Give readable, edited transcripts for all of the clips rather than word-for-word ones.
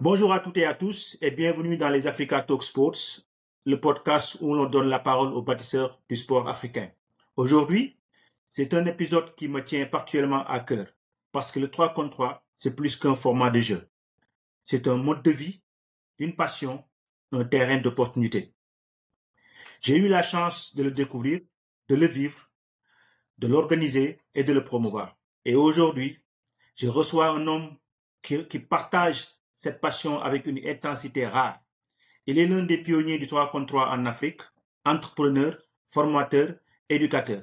Bonjour à toutes et à tous et bienvenue dans les Africa Talk Sports, le podcast où l'on donne la parole aux bâtisseurs du sport africain. Aujourd'hui, c'est un épisode qui me tient particulièrement à cœur parce que le 3 contre 3, c'est plus qu'un format de jeu. C'est un mode de vie, une passion, un terrain d'opportunité. J'ai eu la chance de le découvrir, de le vivre, de l'organiser et de le promouvoir. Et aujourd'hui, je reçois un homme qui partage cette passion avec une intensité rare. Il est l'un des pionniers du 3 contre 3 en Afrique, entrepreneur, formateur, éducateur.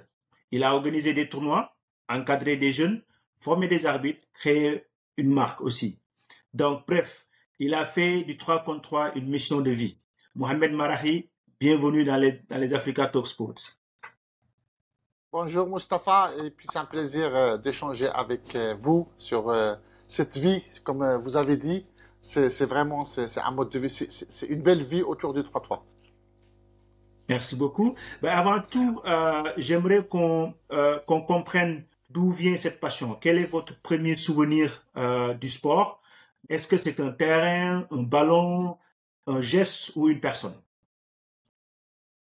Il a organisé des tournois, encadré des jeunes, formé des arbitres, créé une marque aussi. Donc, bref, il a fait du 3 contre 3 une mission de vie. Mohamed Marahi, bienvenue dans les Africa Talk Sports. Bonjour Mustapha, et puis c'est un plaisir d'échanger avec vous sur cette vie, comme vous avez dit, c'est vraiment un mode de vie, c'est une belle vie autour du 3-3. Merci beaucoup. Avant tout, j'aimerais qu'on comprenne d'où vient cette passion. Quel est votre premier souvenir du sport? Est-ce que c'est un terrain, un ballon, un geste ou une personne?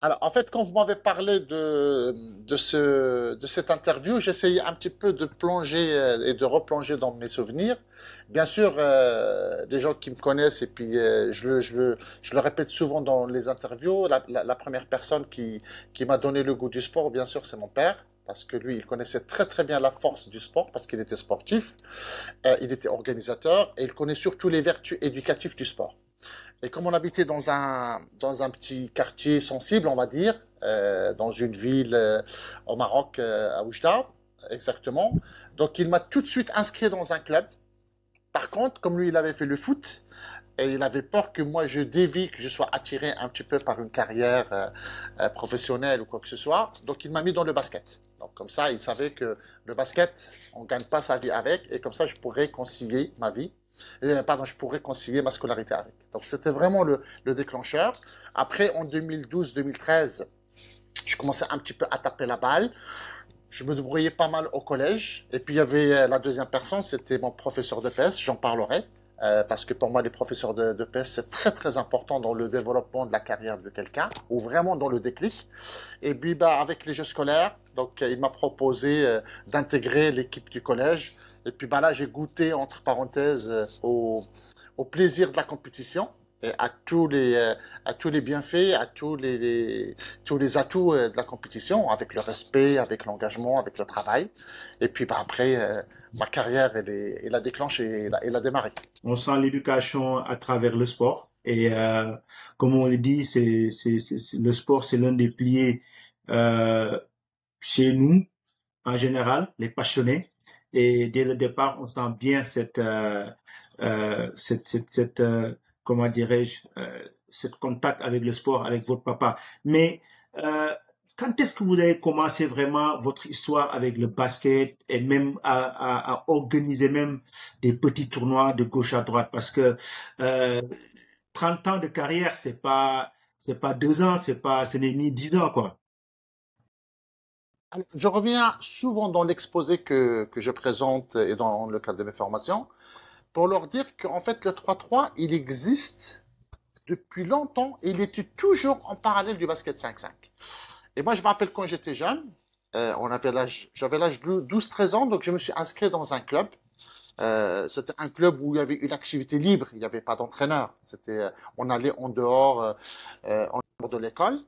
Alors, en fait, quand vous m'avez parlé de cette interview, j'essayais un petit peu de plonger et de replonger dans mes souvenirs. Bien sûr, les gens qui me connaissent, et puis je le répète souvent dans les interviews, la première personne qui m'a donné le goût du sport, bien sûr, c'est mon père. Parce que lui, il connaissait très très bien la force du sport, parce qu'il était sportif, il était organisateur, et il connaît surtout les vertus éducatives du sport. Et comme on habitait dans un petit quartier sensible, on va dire, dans une ville au Maroc, à Oujda, exactement, donc il m'a tout de suite inscrit dans un club. Par contre, comme lui, il avait fait le foot, et il avait peur que moi je dévie, que je sois attiré un petit peu par une carrière professionnelle ou quoi que ce soit, donc il m'a mis dans le basket. Donc comme ça, il savait que le basket, on ne gagne pas sa vie avec, et comme ça, je pourrais concilier ma vie. Je pourrais concilier ma scolarité avec. Donc c'était vraiment le déclencheur. Après, en 2012-2013, je commençais un petit peu à taper la balle. Je me débrouillais pas mal au collège. Et puis il y avait la deuxième personne, c'était mon professeur de PS, j'en parlerai. Parce que pour moi, les professeurs de PS, c'est très très important dans le développement de la carrière de quelqu'un, ou vraiment dans le déclic. Et puis avec les jeux scolaires, donc il m'a proposé d'intégrer l'équipe du collège. Et puis là, j'ai goûté, entre parenthèses, au plaisir de la compétition et à tous les bienfaits, à tous les atouts de la compétition, avec le respect, avec l'engagement, avec le travail. Et puis après, ma carrière, elle a déclenché, elle a démarré. On sent l'éducation à travers le sport. Et comme on le dit, le sport, c'est l'un des piliers chez nous, en général, les passionnés. Et dès le départ, on sent bien comment dirais-je, cette contact avec le sport, avec votre papa. Mais quand est-ce que vous avez commencé vraiment votre histoire avec le basket et même à organiser même des petits tournois de gauche à droite? Parce que 30 ans de carrière, c'est pas 2 ans, ce n'est ni 10 ans, quoi. Je reviens souvent dans l'exposé que je présente et dans le cadre de mes formations pour leur dire qu'en fait le 3-3, il existe depuis longtemps et il était toujours en parallèle du basket 5-5. Et moi, je me rappelle quand j'étais jeune, j'avais l'âge de 12-13 ans, donc je me suis inscrit dans un club. C'était un club où il y avait une activité libre, il n'y avait pas d'entraîneur. On allait en dehors de l'école.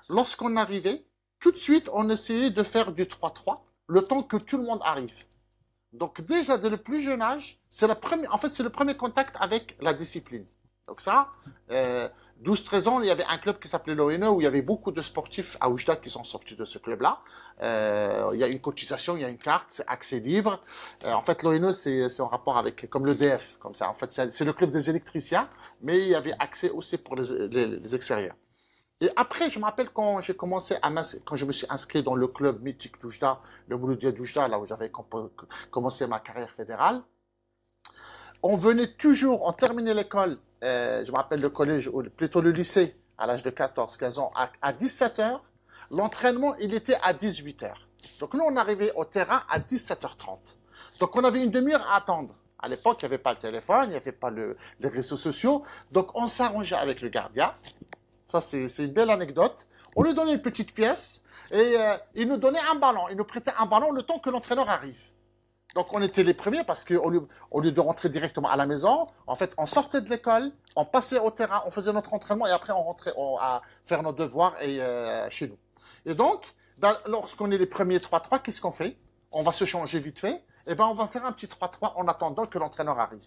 Lorsqu'on arrivait, tout de suite, on essayait de faire du 3-3, le temps que tout le monde arrive. Donc déjà, dès le plus jeune âge, c'est le premier contact avec la discipline. Donc ça, 12-13 ans, il y avait un club qui s'appelait l'ONE où il y avait beaucoup de sportifs à Oujda qui sont sortis de ce club-là. Il y a une cotisation, il y a une carte, c'est accès libre. En fait, l'ONE, c'est en rapport avec, comme le DF, comme ça. En fait, c'est le club des électriciens, mais il y avait accès aussi pour les extérieurs. Et après, je me rappelle quand quand je me suis inscrit dans le club mythique d'Oujda, le Mouloudia d'Oujda, là où j'avais commencé ma carrière fédérale, on venait toujours, on terminait l'école, je me rappelle le collège, ou plutôt le lycée, à l'âge de 14-15 ans, à 17h. L'entraînement, il était à 18h. Donc nous, on arrivait au terrain à 17h30. Donc on avait une demi-heure à attendre À l'époque, il n'y avait pas le téléphone, il n'y avait pas les réseaux sociaux. Donc, on s'arrangeait avec le gardien. Ça, c'est une belle anecdote. On lui donnait une petite pièce et il nous donnait un ballon. Il nous prêtait un ballon le temps que l'entraîneur arrive. Donc, on était les premiers parce qu'au lieu de rentrer directement à la maison, en fait, on sortait de l'école, on passait au terrain, on faisait notre entraînement et après, on rentrait à faire nos devoirs chez nous. Et donc, lorsqu'on est les premiers 3-3, qu'est-ce qu'on fait? On va se changer vite fait. Et ben, on va faire un petit 3-3 en attendant que l'entraîneur arrive.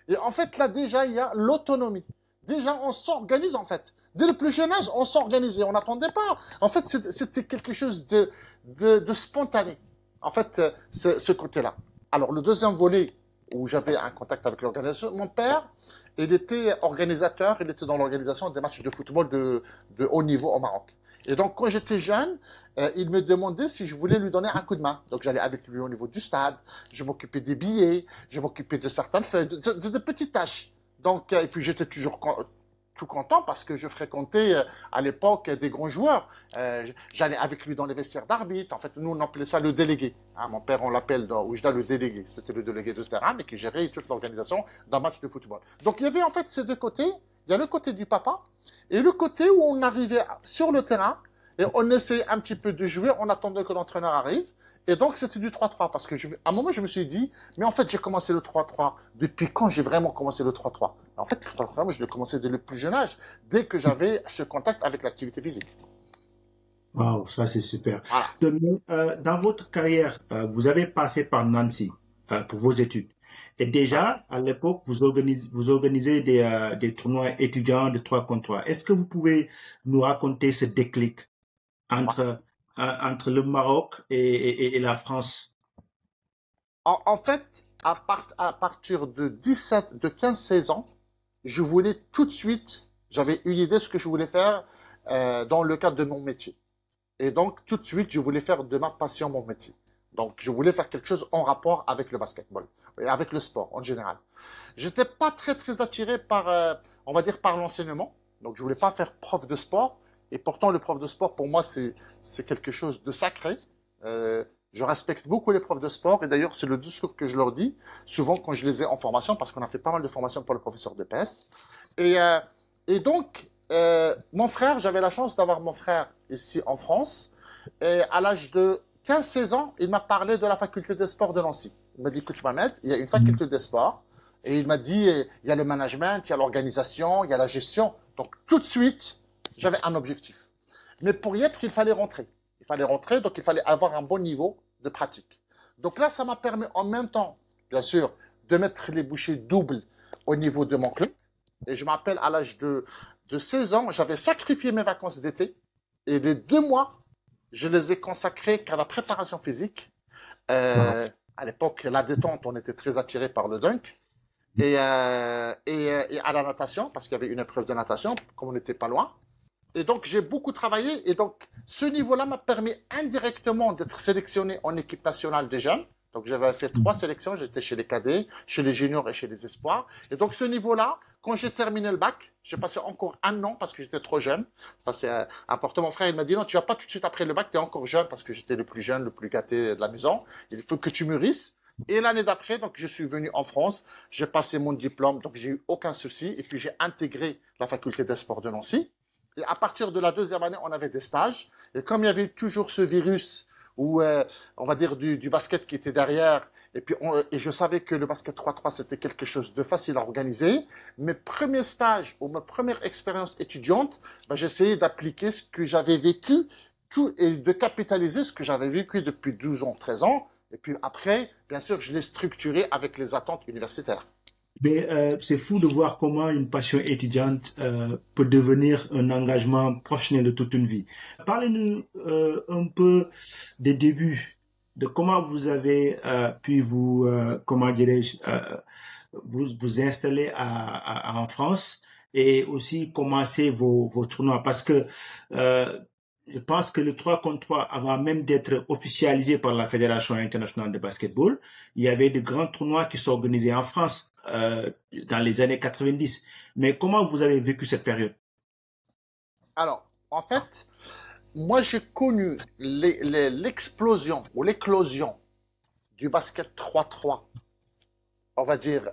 Et en fait, là, déjà, il y a l'autonomie. Déjà, on s'organise, en fait. Dès le plus jeune âge, on s'organisait. On n'attendait pas. En fait, c'était quelque chose de spontané. En fait, ce côté-là. Alors, le deuxième volet où j'avais un contact avec l'organisation, mon père, il était organisateur, il était dans l'organisation des matchs de football de haut niveau au Maroc. Et donc, quand j'étais jeune, il me demandait si je voulais lui donner un coup de main. Donc, j'allais avec lui au niveau du stade, je m'occupais des billets, je m'occupais de certaines feuilles, de petites tâches. Donc, et puis j'étais toujours tout content parce que je fréquentais à l'époque des grands joueurs. J'allais avec lui dans les vestiaires d'arbitre. En fait, nous, on appelait ça le délégué. Hein, mon père, on l'appelle dans Oujda le délégué. C'était le délégué de terrain, mais qui gérait toute l'organisation d'un match de football. Donc, il y avait en fait ces deux côtés. Il y a le côté du papa et le côté où on arrivait sur le terrain et on essayait un petit peu de jouer, on attendait que l'entraîneur arrive. Et donc, c'était du 3-3 parce que à un moment, je me suis dit, mais en fait, j'ai commencé le 3-3. Depuis quand j'ai vraiment commencé le 3-3? En fait, le 3-3, moi, je l'ai commencé dès le plus jeune âge, dès que j'avais ce contact avec l'activité physique. Wow, ça c'est super. Voilà. Dans votre carrière, vous avez passé par Nancy pour vos études. Et déjà, à l'époque, vous organisez des tournois étudiants de 3 contre 3. Est-ce que vous pouvez nous raconter ce déclic entre le Maroc et la France? En fait, à partir de 15-16 ans, je voulais tout de suite, j'avais une idée de ce que je voulais faire dans le cadre de mon métier. Et donc, tout de suite, je voulais faire de ma passion mon métier. Donc, je voulais faire quelque chose en rapport avec le basketball et avec le sport en général. J'étais pas très attiré par, on va dire, par l'enseignement. Donc, je voulais pas faire prof de sport. Et pourtant, le prof de sport, pour moi, c'est quelque chose de sacré. Je respecte beaucoup les profs de sport. Et d'ailleurs, c'est le discours que je leur dis souvent quand je les ai en formation, parce qu'on a fait pas mal de formations pour le professeur de PS. Et donc, mon frère, j'avais la chance d'avoir mon frère ici en France. Et à l'âge de 15-16 ans, il m'a parlé de la faculté des sports de Nancy. Il m'a dit, écoute Mohamed, il y a une faculté des sports. Et il m'a dit, il y a le management, il y a l'organisation, il y a la gestion. Donc tout de suite, j'avais un objectif. Mais pour y être, il fallait rentrer. Il fallait rentrer, donc il fallait avoir un bon niveau de pratique. Donc là, ça m'a permis en même temps, bien sûr, de mettre les bouchées doubles au niveau de mon club. Et je m'appelle à l'âge de 16 ans, j'avais sacrifié mes vacances d'été. Et les 2 mois, je les ai consacrés qu'à la préparation physique. À l'époque, la détente, on était très attiré par le dunk. Et à la natation, parce qu'il y avait une épreuve de natation, comme on n'était pas loin. Et donc, j'ai beaucoup travaillé. Et donc, ce niveau-là m'a permis indirectement d'être sélectionné en équipe nationale des jeunes. Donc, j'avais fait 3 sélections. J'étais chez les cadets, chez les juniors et chez les espoirs. Et donc, ce niveau-là, quand j'ai terminé le bac, j'ai passé encore 1 an parce que j'étais trop jeune. Ça, c'est important. Mon frère, il m'a dit, non, tu vas pas tout de suite après le bac, tu es encore jeune parce que j'étais le plus jeune, le plus gâté de la maison. Il faut que tu mûrisses. Et l'année d'après, donc, je suis venu en France. J'ai passé mon diplôme, donc j'ai eu aucun souci. Et puis, j'ai intégré la faculté des sports de Nancy. Et à partir de la 2e année, on avait des stages. Et comme il y avait toujours ce virus, ou on va dire du basket qui était derrière, et puis et je savais que le basket 3-3 c'était quelque chose de facile à organiser. Mes premiers stages ou ma première expérience étudiante, ben, j'essayais d'appliquer ce que j'avais vécu et de capitaliser ce que j'avais vécu depuis 12 ans, 13 ans. Et puis après, bien sûr, je l'ai structuré avec les attentes universitaires. Mais c'est fou de voir comment une passion étudiante peut devenir un engagement professionnel de toute une vie. Parlez-nous un peu des débuts, de comment vous avez pu comment dirais-je, vous installer en France et aussi commencer vos tournois. Parce que je pense que le 3 contre 3, avant même d'être officialisé par la Fédération internationale de basketball, il y avait de grands tournois qui s'organisaient en France dans les années 90. Mais comment vous avez vécu cette période? Alors, en fait, moi j'ai connu l'explosion ou l'éclosion du basket 3-3 on va dire,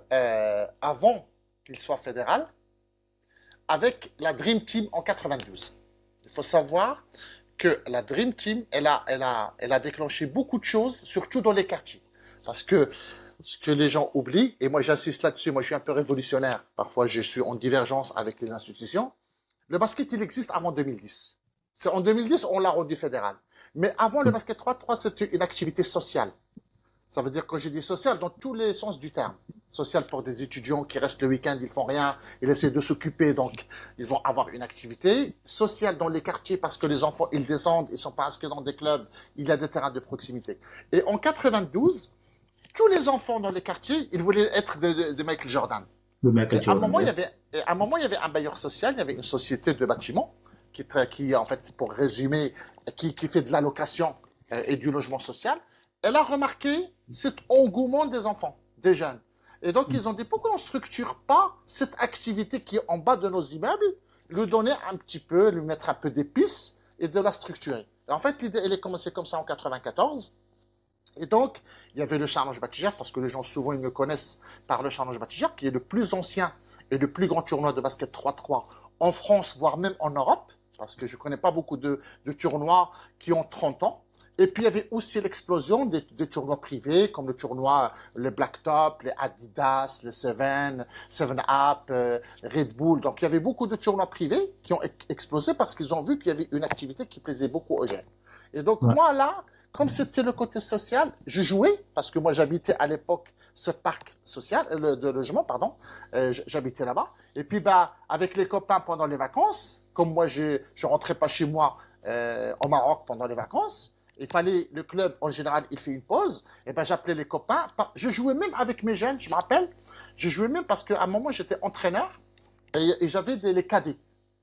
avant qu'il soit fédéral, avec la Dream Team en 92. Il faut savoir que la Dream Team, elle a déclenché beaucoup de choses, surtout dans les quartiers. Parce que ce que les gens oublient, et moi j'insiste là-dessus, moi je suis un peu révolutionnaire, parfois je suis en divergence avec les institutions, le basket il existe avant 2010. C'est en 2010 on l'a rendu fédéral. Mais avant le basket 3-3 c'était une activité sociale. Ça veut dire que je dis social dans tous les sens du terme. Social pour des étudiants qui restent le week-end, ils font rien, ils essaient de s'occuper, donc ils vont avoir une activité. Social dans les quartiers parce que les enfants, ils descendent, ils sont pas inscrits dans des clubs, il y a des terrains de proximité. Et en 92, tous les enfants dans les quartiers, ils voulaient être de Michael Jordan. Le Michael À un Jordan, moment, oui. à un moment, il y avait un bailleur social, il y avait une société de bâtiments qui en fait, pour résumer, qui fait de la location et du logement social. Elle a remarqué cet engouement des enfants, des jeunes. Et donc, ils ont dit, pourquoi on ne structure pas cette activité qui est en bas de nos immeubles, lui donner un petit peu, lui mettre un peu d'épices et de la structurer. Et en fait, l'idée, elle est commencée comme ça en 94. Et donc, il y avait le Challenge Batijar, parce que les gens, souvent, ils me connaissent par le Challenge Batijar, qui est le plus ancien et le plus grand tournoi de basket 3-3 en France, voire même en Europe, parce que je ne connais pas beaucoup de tournois qui ont 30 ans. Et puis, il y avait aussi l'explosion des tournois privés, comme le tournoi, le Blacktop, les Adidas, les Seven Up, Red Bull. Donc, il y avait beaucoup de tournois privés qui ont explosé parce qu'ils ont vu qu'il y avait une activité qui plaisait beaucoup aux jeunes. Et donc, Ouais. moi, là, comme c'était le côté social, je jouais, parce que moi, j'habitais à l'époque ce parc social, de logement, pardon, j'habitais là-bas. Et puis, bah, avec les copains pendant les vacances, comme moi, je rentrais pas chez moi au Maroc pendant les vacances, il fallait, le club, en général, il fait une pause. Et ben, j'appelais les copains. Je jouais même avec mes jeunes, je me rappelle. Je jouais même parce qu'à un moment, j'étais entraîneur et j'avais les cadets.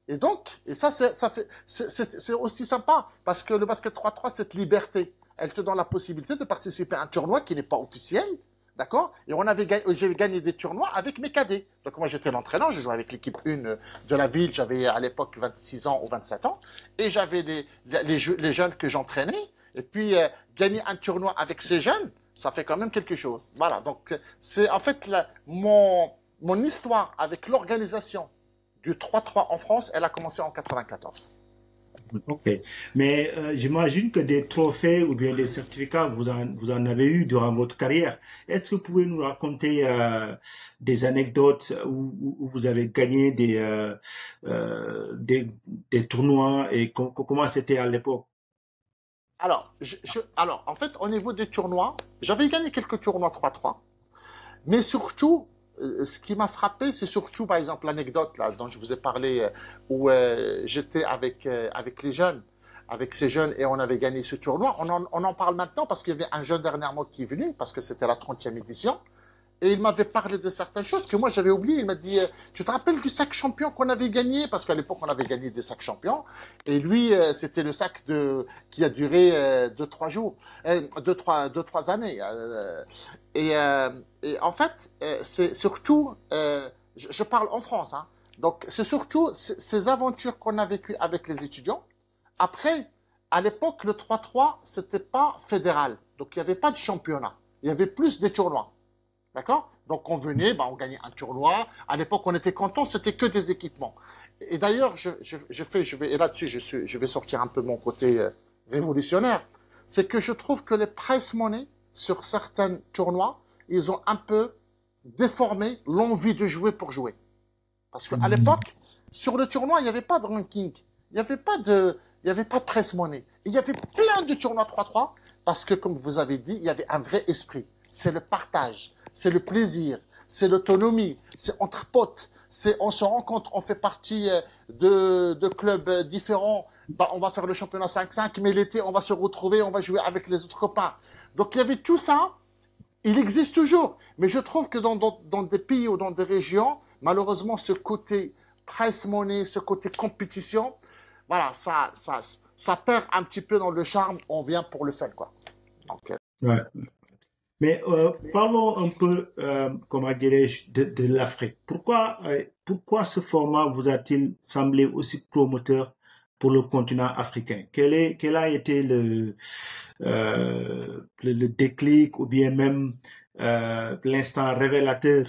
Et donc, et ça, c'est aussi sympa parce que le basket 3-3, cette liberté, elle te donne la possibilité de participer à un tournoi qui n'est pas officiel. D'accord. Et j'avais gagné des tournois avec mes cadets. Donc, moi, j'étais l'entraîneur. Je jouais avec l'équipe 1 de la ville. J'avais à l'époque 26 ans ou 27 ans. Et j'avais les jeunes que j'entraînais. Et puis, gagner un tournoi avec ces jeunes, ça fait quand même quelque chose. Voilà, donc c'est en fait mon histoire avec l'organisation du 3-3 en France, elle a commencé en 94. Ok. Mais j'imagine que des trophées ou bien des certificats, vous en avez eu durant votre carrière. Est-ce que vous pouvez nous raconter des anecdotes où vous avez gagné des tournois et comment c'était à l'époque? Alors, en fait, au niveau des tournois, j'avais gagné quelques tournois 3-3, mais surtout, ce qui m'a frappé, c'est surtout, par exemple, l'anecdote là dont je vous ai parlé, où j'étais avec les jeunes, avec ces jeunes, et on avait gagné ce tournoi. On en parle maintenant parce qu'il y avait un jeune dernièrement qui est venu, parce que c'était la 30e édition. Et il m'avait parlé de certaines choses que moi j'avais oubliées. Il m'a dit, tu te rappelles du sac champion qu'on avait gagné? Parce qu'à l'époque on avait gagné des sacs champions. Et lui, c'était le sac qui a duré 2-3 jours, 2-3 années. Et en fait, c'est surtout, je parle en France, hein. Donc c'est surtout ces aventures qu'on a vécues avec les étudiants. Après, à l'époque, le 3-3, c'était pas fédéral. Donc il n'y avait pas de championnat. Il y avait plus des tournois. D'accord. Donc on venait, bah, on gagnait un tournoi. À l'époque, on était content, c'était que des équipements. Et d'ailleurs, et là-dessus, je vais sortir un peu mon côté révolutionnaire. C'est que je trouve que les prize money sur certains tournois, ils ont un peu déformé l'envie de jouer pour jouer. Parce qu'à l'époque, sur le tournoi, il n'y avait pas de ranking. Il n'y avait pas de prize money. Il y avait plein de tournois 3-3 parce que, comme vous avez dit, il y avait un vrai esprit. C'est le partage, c'est le plaisir, c'est l'autonomie, c'est entre potes, on se rencontre, on fait partie de clubs différents. Bah, on va faire le championnat 5-5, mais l'été, on va se retrouver, on va jouer avec les autres copains. Donc il y avait tout ça, il existe toujours. Mais je trouve que dans des pays ou dans des régions, malheureusement, ce côté prize money, ce côté compétition, voilà, ça perd un petit peu dans le charme, on vient pour le fun, quoi. Donc, Ouais. Mais parlons un peu, comment dirais-je, de l'Afrique. Pourquoi ce format vous a-t-il semblé aussi promoteur pour le continent africain? Quel a été le déclic ou bien même l'instant révélateur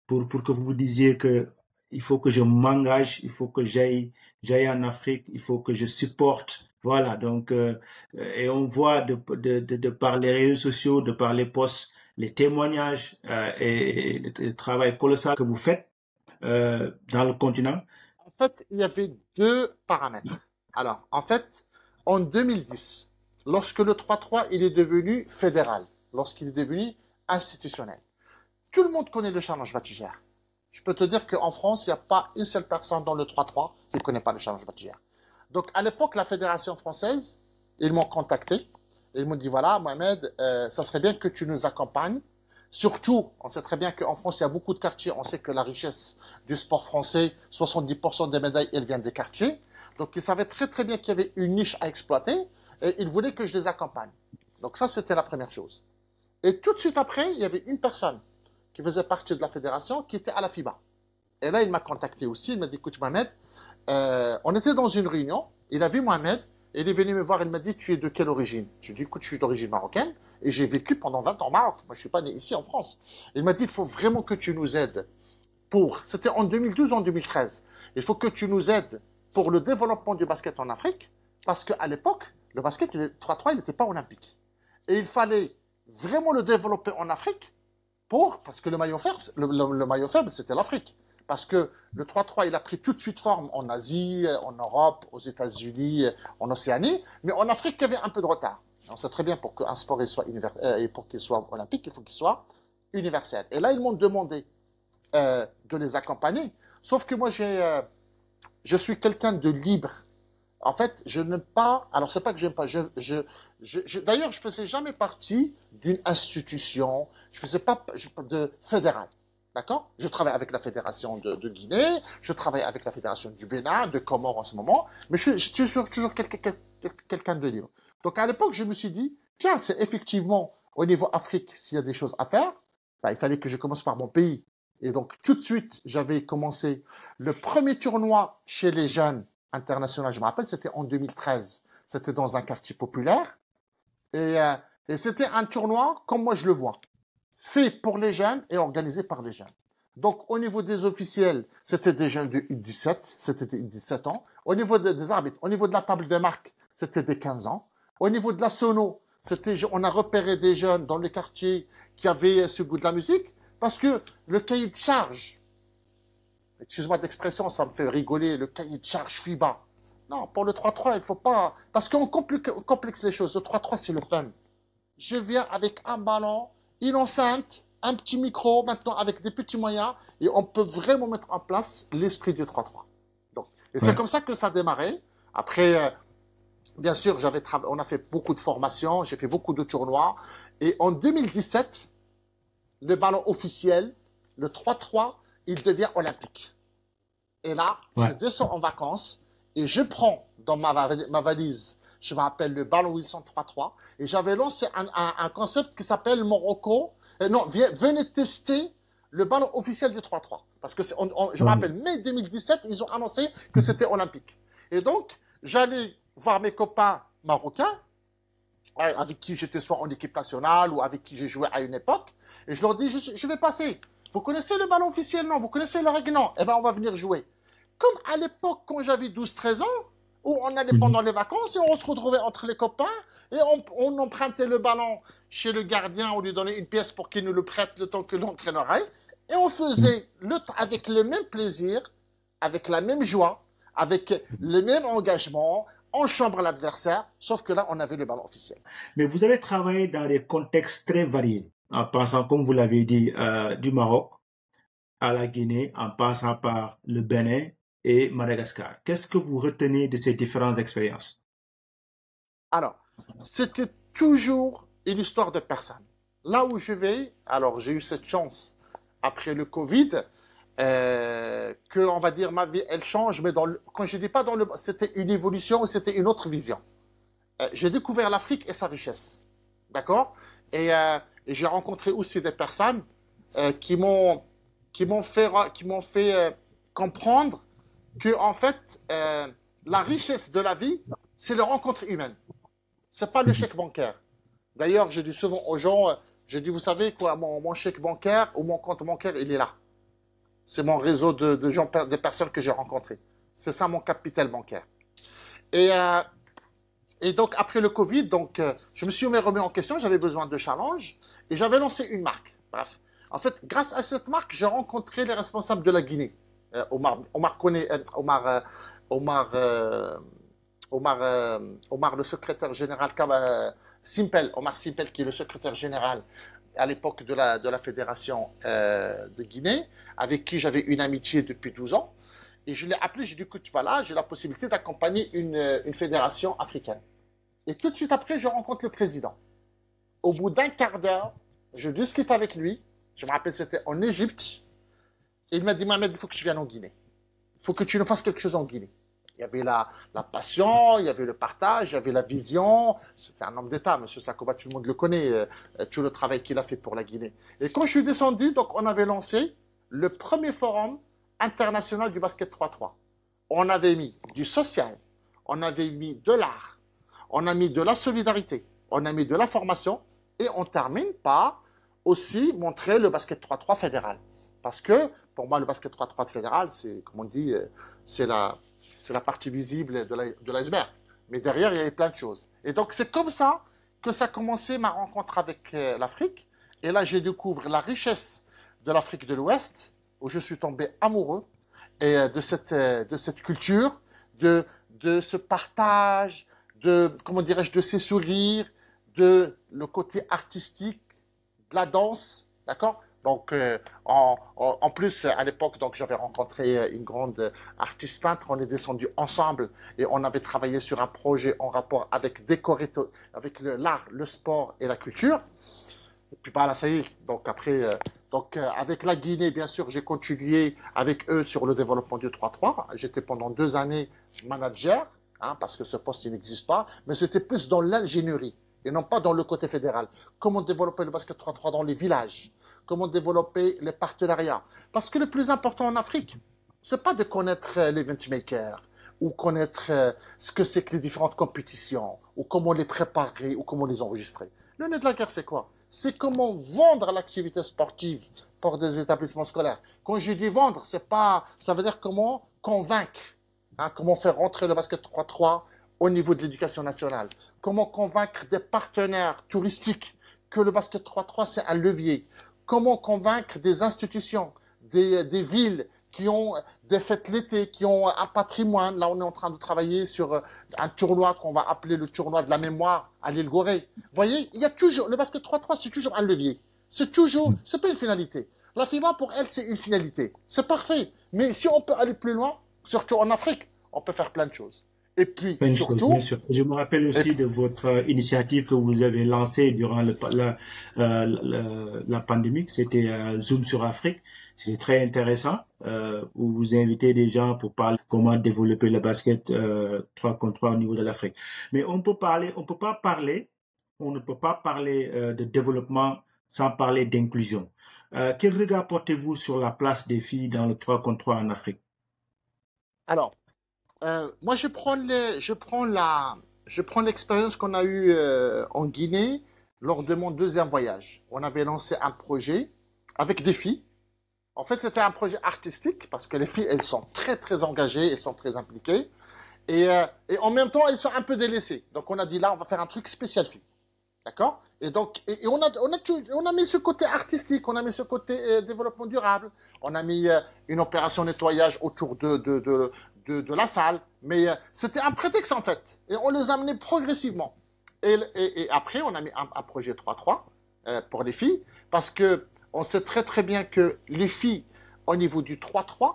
pour que vous disiez que il faut que je m'engage, il faut que j'aille en Afrique, il faut que je supporte. Voilà, donc et on voit de par les réseaux sociaux, de par les posts, les témoignages et le travail colossal que vous faites dans le continent. En fait, il y avait deux paramètres. Alors, en fait, en 2010, lorsque le 3-3 il est devenu fédéral, lorsqu'il est devenu institutionnel, tout le monde connaît le challenge Batigère. Je peux te dire qu'en France, il n'y a pas une seule personne dans le 3-3 qui ne connaît pas le challenge Batigère. Donc, à l'époque, la fédération française, ils m'ont contacté. Et ils m'ont dit, voilà, Mohamed, ça serait bien que tu nous accompagnes. Surtout, on sait très bien qu'en France, il y a beaucoup de quartiers. On sait que la richesse du sport français, 70% des médailles, elles viennent des quartiers. Donc, ils savaient très très bien qu'il y avait une niche à exploiter. Et ils voulaient que je les accompagne. Donc, ça, c'était la première chose. Et tout de suite après, il y avait une personne qui faisait partie de la fédération qui était à la FIBA. Et là, il m'a contacté aussi. Il m'a dit, écoute, Mohamed, on était dans une réunion. Il a vu Mohamed. Et il est venu me voir, il m'a dit, tu es de quelle origine? Je lui ai dit, écoute, je suis d'origine marocaine et j'ai vécu pendant 20 ans au Maroc. Moi, je ne suis pas né ici en France. Il m'a dit, il faut vraiment que tu nous aides c'était en 2012 ou en 2013. Il faut que tu nous aides pour le développement du basket en Afrique parce qu'à l'époque, le basket, le 3-3, il n'était pas olympique. Et il fallait vraiment le développer en Afrique parce que le maillot faible, le maillot faible, c'était l'Afrique. Parce que le 3-3, il a pris tout de suite forme en Asie, en Europe, aux États-Unis, en Océanie. Mais en Afrique, il y avait un peu de retard. On sait très bien pour qu'un sport pour qu'il soit olympique, il faut qu'il soit universel. Et là, ils m'ont demandé de les accompagner. Sauf que moi, je suis quelqu'un de libre. En fait, je n'aime pas. Alors, c'est pas que j'aime pas. D'ailleurs, je ne faisais jamais partie d'une institution. Je ne faisais pas de fédéral. D'accord? Je travaille avec la fédération de Guinée, je travaille avec la fédération du Bénin, de Comores en ce moment, mais je suis toujours quelqu'un de libre. Donc à l'époque, je me suis dit, tiens, c'est effectivement au niveau Afrique, s'il y a des choses à faire, bah, il fallait que je commence par mon pays. Et donc tout de suite, j'avais commencé le premier tournoi chez les jeunes internationaux, je me rappelle, c'était en 2013. C'était dans un quartier populaire. Et c'était un tournoi comme moi je le vois, fait pour les jeunes et organisé par les jeunes. Donc, au niveau des officiels, c'était des jeunes de U17, c'était des 17 ans. Au niveau des arbitres, au niveau de la table de marque, c'était des 15 ans. Au niveau de la sono, on a repéré des jeunes dans le quartier qui avaient ce goût de la musique parce que le cahier de charge, excuse-moi d'expression, ça me fait rigoler, le cahier de charge FIBA. Non, pour le 3-3, il ne faut pas... Parce qu'on complexe les choses. Le 3-3, c'est le fun. Je viens avec un ballon, une enceinte, un petit micro, maintenant avec des petits moyens, et on peut vraiment mettre en place l'esprit du 3-3. Donc, et c'est comme ça que ça a démarré. Après, bien sûr, on a fait beaucoup de formations, j'ai fait beaucoup de tournois, et en 2017, le ballon officiel, le 3-3, il devient olympique. Et là, je descends en vacances, et je prends dans ma valise, je m'appelle le ballon Wilson 3-3, et j'avais lancé un concept qui s'appelle Morocco. Non, venez tester le ballon officiel du 3-3. Parce que je me rappelle, mai 2017, ils ont annoncé que c'était olympique. Et donc, j'allais voir mes copains marocains, avec qui j'étais soit en équipe nationale ou avec qui j'ai joué à une époque, et je leur dis, je vais passer. Vous connaissez le ballon officiel? Non. Vous connaissez la règle? Non. Eh bien, on va venir jouer. Comme à l'époque, quand j'avais 12-13 ans, où on allait pendant les vacances et on se retrouvait entre les copains et on empruntait le ballon chez le gardien, on lui donnait une pièce pour qu'il nous le prête le temps que l'entraîneur aille. Et on faisait avec le même plaisir, avec la même joie, avec le même engagement, on chambre l'adversaire, sauf que là, on avait le ballon officiel. Mais vous avez travaillé dans des contextes très variés, en passant, comme vous l'avez dit, du Maroc à la Guinée, en passant par le Bénin et Madagascar. Qu'est-ce que vous retenez de ces différentes expériences? Alors, c'était toujours une histoire de personnes. Là où je vais, alors j'ai eu cette chance après le Covid, que, on va dire, ma vie, elle change, mais quand je dis pas c'était une évolution, c'était une autre vision. J'ai découvert l'Afrique et sa richesse, d'accord? Et j'ai rencontré aussi des personnes qui m'ont fait comprendre que, en fait, la richesse de la vie, c'est la rencontre humaine. C'est pas le chèque bancaire. D'ailleurs, je dis souvent aux gens, J'ai dit, vous savez quoi, mon chèque bancaire ou mon compte bancaire, il est là. C'est mon réseau de gens, de personnes que j'ai rencontrées. C'est ça mon capital bancaire. Et, euh, et donc, après le Covid, donc, je me suis remis en question, j'avais besoin de challenge et j'avais lancé une marque. Bref. En fait, grâce à cette marque, j'ai rencontré les responsables de la Guinée. Omar connaît, Omar, euh, Omar, le secrétaire général, Omar Simpel, qui est le secrétaire général à l'époque de la Fédération de Guinée, avec qui j'avais une amitié depuis 12 ans. Et je l'ai appelé, j'ai dit, écoute, voilà, j'ai la possibilité d'accompagner une fédération africaine. Et tout de suite après, je rencontre le président. Au bout d'un quart d'heure, je discute avec lui. Je me rappelle, c'était en Égypte. Et il m'a dit, Mohamed, il faut que tu viennes en Guinée. Il faut que tu nous fasses quelque chose en Guinée. Il y avait la passion, il y avait le partage, il y avait la vision. C'était un homme d'État, M. Sakoba, tout le monde le connaît, tout le travail qu'il a fait pour la Guinée. Et quand je suis descendu, donc on avait lancé le premier forum international du basket 3-3. On avait mis du social, on avait mis de l'art, on a mis de la solidarité, on a mis de la formation et on termine par aussi montrer le basket 3-3 fédéral. Parce que pour moi, le basket 3-3 fédéral, c'est, comme on dit, c'est la partie visible de l'iceberg. Mais derrière, il y avait plein de choses. Et donc, c'est comme ça que ça a commencé ma rencontre avec l'Afrique. Et là, j'ai découvert la richesse de l'Afrique de l'Ouest, où je suis tombé amoureux de cette culture, de ce partage, comment dirais-je, de ces sourires, de le côté artistique, de la danse, d'accord? Donc, en plus, à l'époque, donc j'avais rencontré une grande artiste peintre. On est descendu ensemble et on avait travaillé sur un projet en rapport avec avec l'art, le sport et la culture. Et puis, bah là, ça y est. Donc, après, avec la Guinée, bien sûr, j'ai continué avec eux sur le développement du 3-3. J'étais pendant 2 années manager, hein, parce que ce poste, il n'existe pas, mais c'était plus dans l'ingénierie et non pas dans le côté fédéral. Comment développer le basket 3-3 dans les villages? Comment développer les partenariats? Parce que le plus important en Afrique, c'est pas de connaître l'event maker ou connaître ce que c'est que les différentes compétitions ou comment les préparer ou comment les enregistrer. Le nez de la guerre, c'est quoi? C'est comment vendre l'activité sportive pour des établissements scolaires. Quand je dis vendre, c'est pas, ça veut dire comment convaincre, hein, comment faire rentrer le basket 3-3 au niveau de l'éducation nationale. Comment convaincre des partenaires touristiques que le basket 3-3, c'est un levier. Comment convaincre des institutions, des villes qui ont des fêtes l'été, qui ont un patrimoine. Là, on est en train de travailler sur un tournoi qu'on va appeler le tournoi de la mémoire à l'île Gorée. Vous voyez, il y a toujours, le basket 3-3, c'est toujours un levier. C'est toujours, c'est pas une finalité. La FIBA, pour elle, c'est une finalité. C'est parfait. Mais si on peut aller plus loin, surtout en Afrique, on peut faire plein de choses. Et puis, surtout, bien sûr. Je me rappelle aussi de votre initiative que vous avez lancée durant la pandémie. C'était Zoom sur Afrique. C'était très intéressant, où vous invitez des gens pour parler comment développer le basket 3 contre 3 au niveau de l'Afrique. Mais on ne peut pas parler de développement sans parler d'inclusion. Quel regard portez-vous sur la place des filles dans le 3 contre 3 en Afrique? alors, moi, je prends l'expérience qu'on a eue en Guinée lors de mon deuxième voyage. On avait lancé un projet avec des filles. En fait, c'était un projet artistique parce que les filles, elles sont très, très engagées, elles sont très impliquées. Et en même temps, elles sont un peu délaissées. Donc, on a dit là, on va faire un truc spécial filles. D'accord? Et donc, on a mis ce côté artistique, on a mis ce côté développement durable, on a mis une opération nettoyage autour de la salle, mais c'était un prétexte en fait. Et on les a amenés progressivement. Et après, on a mis un projet 3-3 pour les filles, parce que on sait très très bien que les filles, au niveau du 3-3,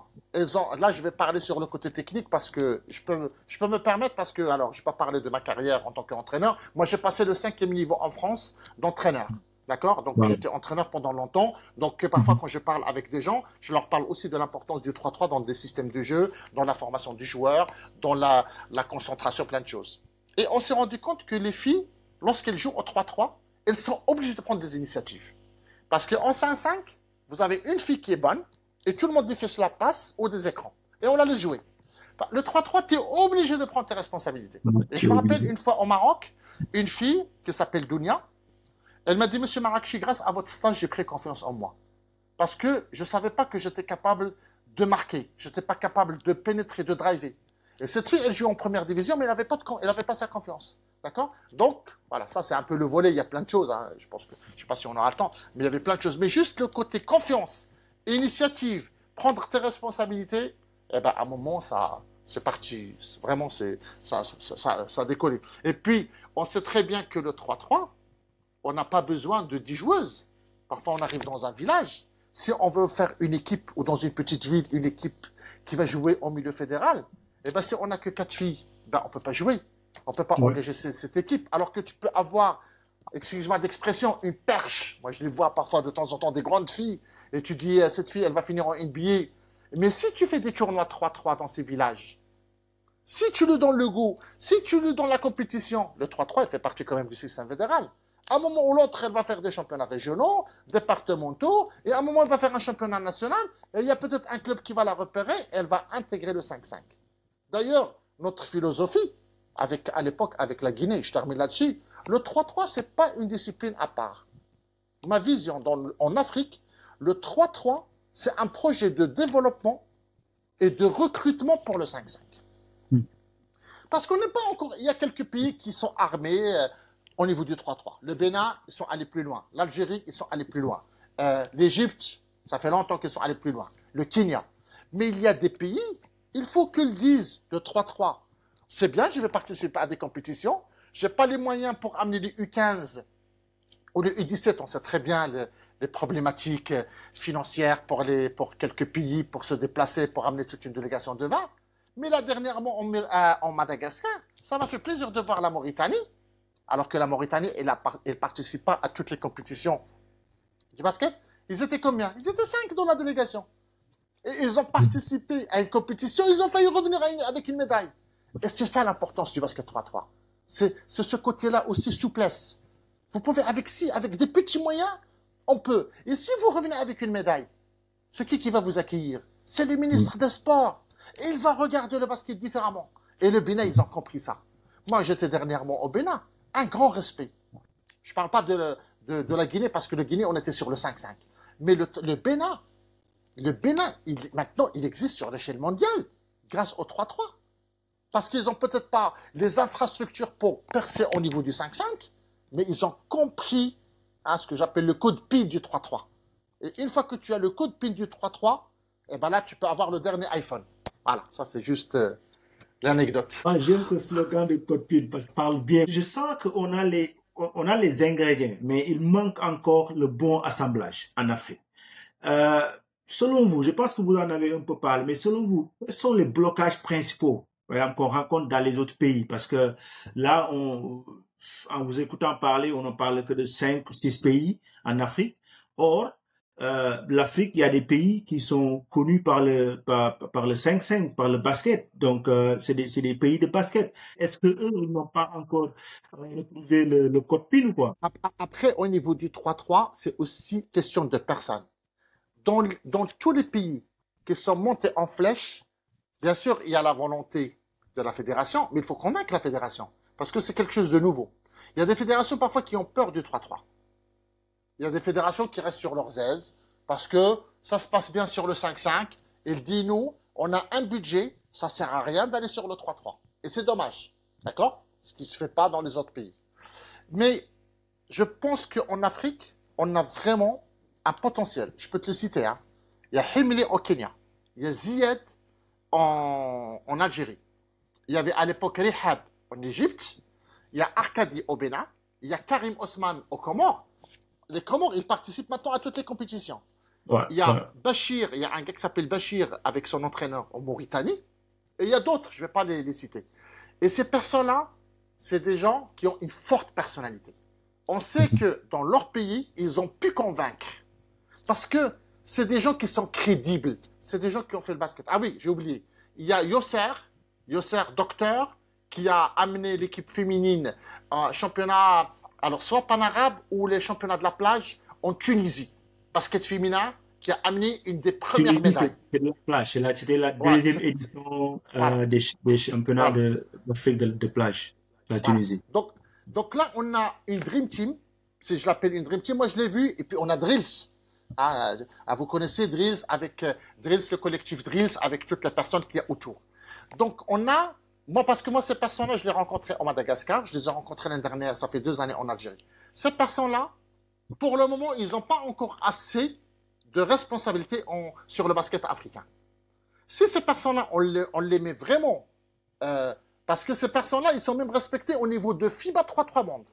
là je vais parler sur le côté technique parce que je peux me permettre, parce que, alors je ne vais pas parler de ma carrière en tant qu'entraîneur, moi j'ai passé le 5e niveau en France d'entraîneur. D'accord? Donc, j'étais entraîneur pendant longtemps. Donc, parfois, quand je parle avec des gens, je leur parle aussi de l'importance du 3-3 dans des systèmes de jeu, dans la formation du joueur, dans la concentration, plein de choses. Et on s'est rendu compte que les filles, lorsqu'elles jouent au 3-3, elles sont obligées de prendre des initiatives. Parce qu'en 5-5, vous avez une fille qui est bonne et tout le monde lui fait sur la passe ou des écrans. Et on la laisse jouer. Le 3-3, tu es obligé de prendre tes responsabilités. Et je me rappelle une fois au Maroc, une fille qui s'appelle Dounia, Elle m'a dit, Monsieur Marrakchi, grâce à votre stage, j'ai pris confiance en moi. Parce que je ne savais pas que j'étais capable de marquer. Je n'étais pas capable de pénétrer, de driver. Et cette fille, elle joue en première division, mais elle n'avait pas sa confiance. D'accord? Donc, voilà, ça c'est un peu le volet. Il y a plein de choses. Hein. Je pense que, je ne sais pas si on aura le temps, mais il y avait plein de choses. Mais juste le côté confiance, initiative, prendre tes responsabilités, eh ben, à un moment, ça, c'est parti. Vraiment, ça a décollé. Et puis, on sait très bien que le 3-3, on n'a pas besoin de 10 joueuses. Parfois, on arrive dans un village. Si on veut faire une équipe, ou dans une petite ville, une équipe qui va jouer au milieu fédéral, eh ben, si on n'a que 4 filles, ben, on ne peut pas jouer. On ne peut pas engager cette équipe. Alors que tu peux avoir, excuse-moi d'expression, une perche. Moi, je les vois parfois de temps en temps, des grandes filles. Et tu dis, cette fille, elle va finir en NBA. Mais si tu fais des tournois 3-3 dans ces villages, si tu lui donnes le goût, si tu lui donnes la compétition, le 3-3, il fait partie quand même du système fédéral. À un moment ou l'autre, elle va faire des championnats régionaux, départementaux, et à un moment, elle va faire un championnat national, et il y a peut-être un club qui va la repérer, et elle va intégrer le 5-5. D'ailleurs, notre philosophie, à l'époque, avec la Guinée, je termine là-dessus, le 3-3, ce n'est pas une discipline à part. Ma vision en Afrique, le 3-3, c'est un projet de développement et de recrutement pour le 5-5. Parce qu'on n'est pas encore... Il y a quelques pays qui sont armés au niveau du 3-3. Le Bénin, ils sont allés plus loin. L'Algérie, ils sont allés plus loin. L'Égypte, ça fait longtemps qu'ils sont allés plus loin. Le Kenya. Mais il y a des pays, il faut qu'ils disent le 3-3. C'est bien, je vais participer à des compétitions. Je n'ai pas les moyens pour amener les U15 ou les U17. On sait très bien les problématiques financières pour quelques pays, pour se déplacer, pour amener toute une délégation de 20. Mais là, dernièrement, en Madagascar, ça m'a fait plaisir de voir la Mauritanie, alors que la Mauritanie, elle ne participe pas à toutes les compétitions du basket. Ils étaient combien? Ils étaient 5 dans la délégation. Et ils ont participé à une compétition, ils ont failli revenir avec une médaille. Et c'est ça l'importance du basket 3-3. C'est ce côté-là aussi, souplesse. Vous pouvez, avec des petits moyens, on peut. Et si vous revenez avec une médaille, c'est qui va vous accueillir? C'est le ministre des Sports. Et il va regarder le basket différemment. Et le Bénin, ils ont compris ça. Moi, j'étais dernièrement au Bénin. Un grand respect. Je ne parle pas de la Guinée, parce que le Guinée, on était sur le 5-5. Mais le Bénin, maintenant, il existe sur l'échelle mondiale, grâce au 3-3. Parce qu'ils n'ont peut-être pas les infrastructures pour percer au niveau du 5-5, mais ils ont compris ce que j'appelle le code PIN du 3-3. Et une fois que tu as le code PIN du 3-3, eh ben là, tu peux avoir le dernier iPhone. Voilà, ça c'est juste l'anecdote. J'aime ce slogan de code PIN parce qu'il parle bien. Je sens qu'on a les ingrédients, mais il manque encore le bon assemblage en Afrique. Selon vous, je pense que vous en avez un peu parlé, mais selon vous, quels sont les blocages principaux qu'on rencontre dans les autres pays? Parce que là, en vous écoutant parler, on ne parle que de 5 ou 6 pays en Afrique. Or, l'Afrique, il y a des pays qui sont connus par le 5-5, par le basket. Donc, c'est des pays de basket. Est-ce que eux, ils n'ont pas encore retrouvé le code PIN ou quoi? Après, au niveau du 3-3, c'est aussi question de personnes. Dans tous les pays qui sont montés en flèche, bien sûr, il y a la volonté de la fédération, mais il faut convaincre la fédération, parce que c'est quelque chose de nouveau. Il y a des fédérations parfois qui ont peur du 3-3. Il y a des fédérations qui restent sur leurs aises, parce que ça se passe bien sur le 5-5. Ils disent, nous, on a un budget, ça ne sert à rien d'aller sur le 3-3. Et c'est dommage, d'accord? Ce qui ne se fait pas dans les autres pays. Mais je pense qu'en Afrique, on a vraiment un potentiel. Je peux te le citer. Hein. Il y a Himli au Kenya. Il y a Ziyad en Algérie. Il y avait à l'époque Rihab en Égypte. Il y a Arkadi au Bénin. Il y a Karim Osman aux Comores. Les Comores, ils participent maintenant à toutes les compétitions. Il y a Bachir, il y a un gars qui s'appelle Bachir avec son entraîneur en Mauritanie. Et il y a d'autres, je ne vais pas les citer. Et ces personnes-là, c'est des gens qui ont une forte personnalité. On sait que dans leur pays, ils ont pu convaincre. Parce que c'est des gens qui sont crédibles. C'est des gens qui ont fait le basket. Ah oui, j'ai oublié. Il y a Yosser Docteur, qui a amené l'équipe féminine en championnat, alors soit pan-arabe ou les championnats de la plage en Tunisie. Basket féminin, qui a amené une des premières médailles. C'était de la plage. C'était la deuxième édition des championnats d'Afrique de plage, la Tunisie. Donc là, on a une Dream Team Si je l'appelle une Dream Team, moi je l'ai vu, et puis on a Drills. Vous connaissez Drills, avec Drills, le collectif Drills, avec toutes les personnes qu'il y a autour. Donc on a, parce que moi ces personnes-là, je les ai rencontrées au Madagascar, je les ai rencontrées l'année dernière, ça fait 2 années en Algérie. Ces personnes-là, pour le moment, ils n'ont pas encore assez de responsabilité sur le basket africain. Si ces personnes-là, on les met vraiment, parce que ces personnes-là, ils sont même respectés au niveau de FIBA 3-3 Monde.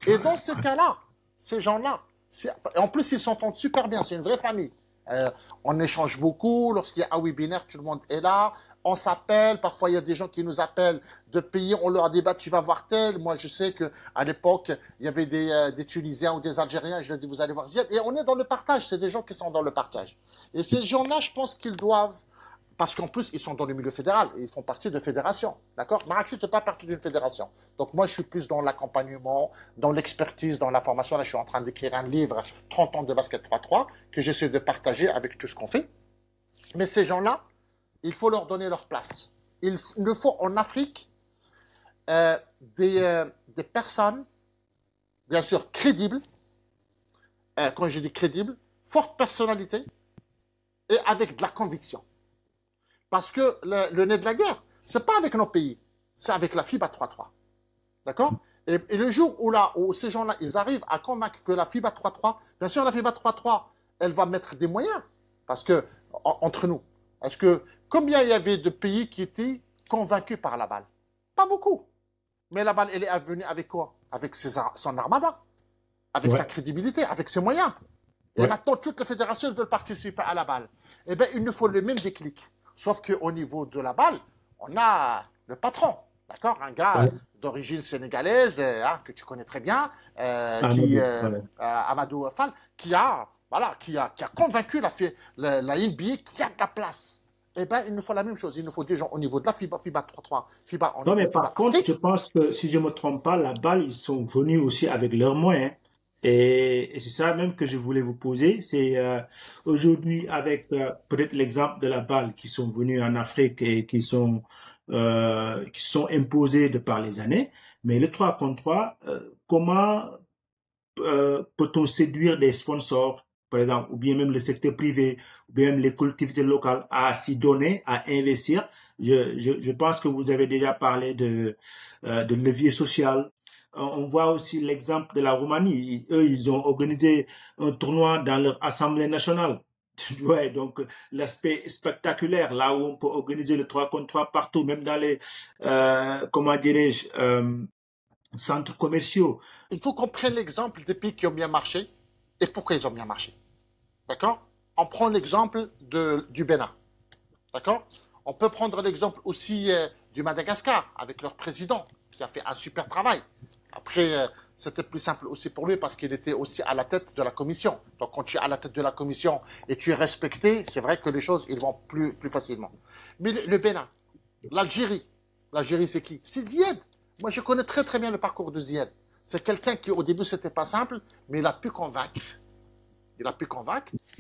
Et dans ce cas-là, ces gens-là, en plus, ils s'entendent super bien, c'est une vraie famille. On échange beaucoup, lorsqu'il y a un webinaire, tout le monde est là, on s'appelle, parfois il y a des gens qui nous appellent de pays, on leur dit, tu vas voir tel. Moi, je sais qu'à l'époque, il y avait des Tunisiens ou des Algériens, je leur dis, vous allez voir Ziad. Et on est dans le partage, c'est des gens qui sont dans le partage. Et ces gens-là, je pense qu'ils doivent, parce qu'en plus, ils sont dans le milieu fédéral et ils font partie de fédérations. D'accord? Marrakech ne fait pas partie d'une fédération. Donc moi, je suis plus dans l'accompagnement, dans l'expertise, dans la formation. Là, je suis en train d'écrire un livre, 30 ans de basket 3-3, que j'essaie de partager avec tout ce qu'on fait. Mais ces gens-là, il faut leur donner leur place. Il nous faut en Afrique des personnes, bien sûr, crédibles. Quand je dis crédibles, forte personnalité et avec de la conviction. Parce que le nez de la guerre, c'est pas avec nos pays, c'est avec la FIBA 3-3. D'accord? Et le jour où ces gens-là, ils arrivent à convaincre que la FIBA 3-3, bien sûr, la FIBA 3-3, elle va mettre des moyens. Parce que, entre nous, est-ce que combien il y avait de pays qui étaient convaincus par la balle? Pas beaucoup. Mais la balle, elle est venue avec quoi? Avec son armada, avec sa crédibilité, avec ses moyens. Et maintenant, toutes les fédérations veulent participer à la balle. Eh bien, il nous faut le même déclic. Sauf qu'au niveau de la balle, on a le patron, d'accord? Un gars d'origine sénégalaise, que tu connais très bien, Amadou Fall, qui a convaincu la NBA qu'il y a de la place. Eh bien, il nous faut la même chose. Il nous faut des gens au niveau de la FIBA 3-3, FIBA en Non, mais FIBA par contre, je pense que si je ne me trompe pas, la balle, ils sont venus aussi avec leurs moyens. Et c'est ça même que je voulais vous poser. C'est aujourd'hui avec peut-être l'exemple de la balle qui sont venus en Afrique et qui sont imposés de par les années. Mais le 3 contre 3, comment peut-on séduire des sponsors, par exemple, ou bien même le secteur privé, ou bien même les collectivités locales à s'y donner, à investir? Je pense que vous avez déjà parlé de levier social. On voit aussi l'exemple de la Roumanie. Eux, ils ont organisé un tournoi dans leur Assemblée nationale. Ouais, donc l'aspect spectaculaire, là où on peut organiser le 3 contre 3 partout, même dans les, comment dirais-je, centres commerciaux. Il faut qu'on prenne l'exemple des pays qui ont bien marché et pourquoi ils ont bien marché. D'accord? On prend l'exemple du Bénin. D'accord? On peut prendre l'exemple aussi du Madagascar avec leur président qui a fait un super travail. Après, c'était plus simple aussi pour lui parce qu'il était aussi à la tête de la commission. Donc, quand tu es à la tête de la commission et tu es respecté, c'est vrai que les choses, ils vont plus facilement. Mais le Bénin, l'Algérie, c'est qui? C'est Ziad. Moi, je connais très très bien le parcours de Ziad. C'est quelqu'un qui, au début, c'était pas simple, mais il a pu convaincre.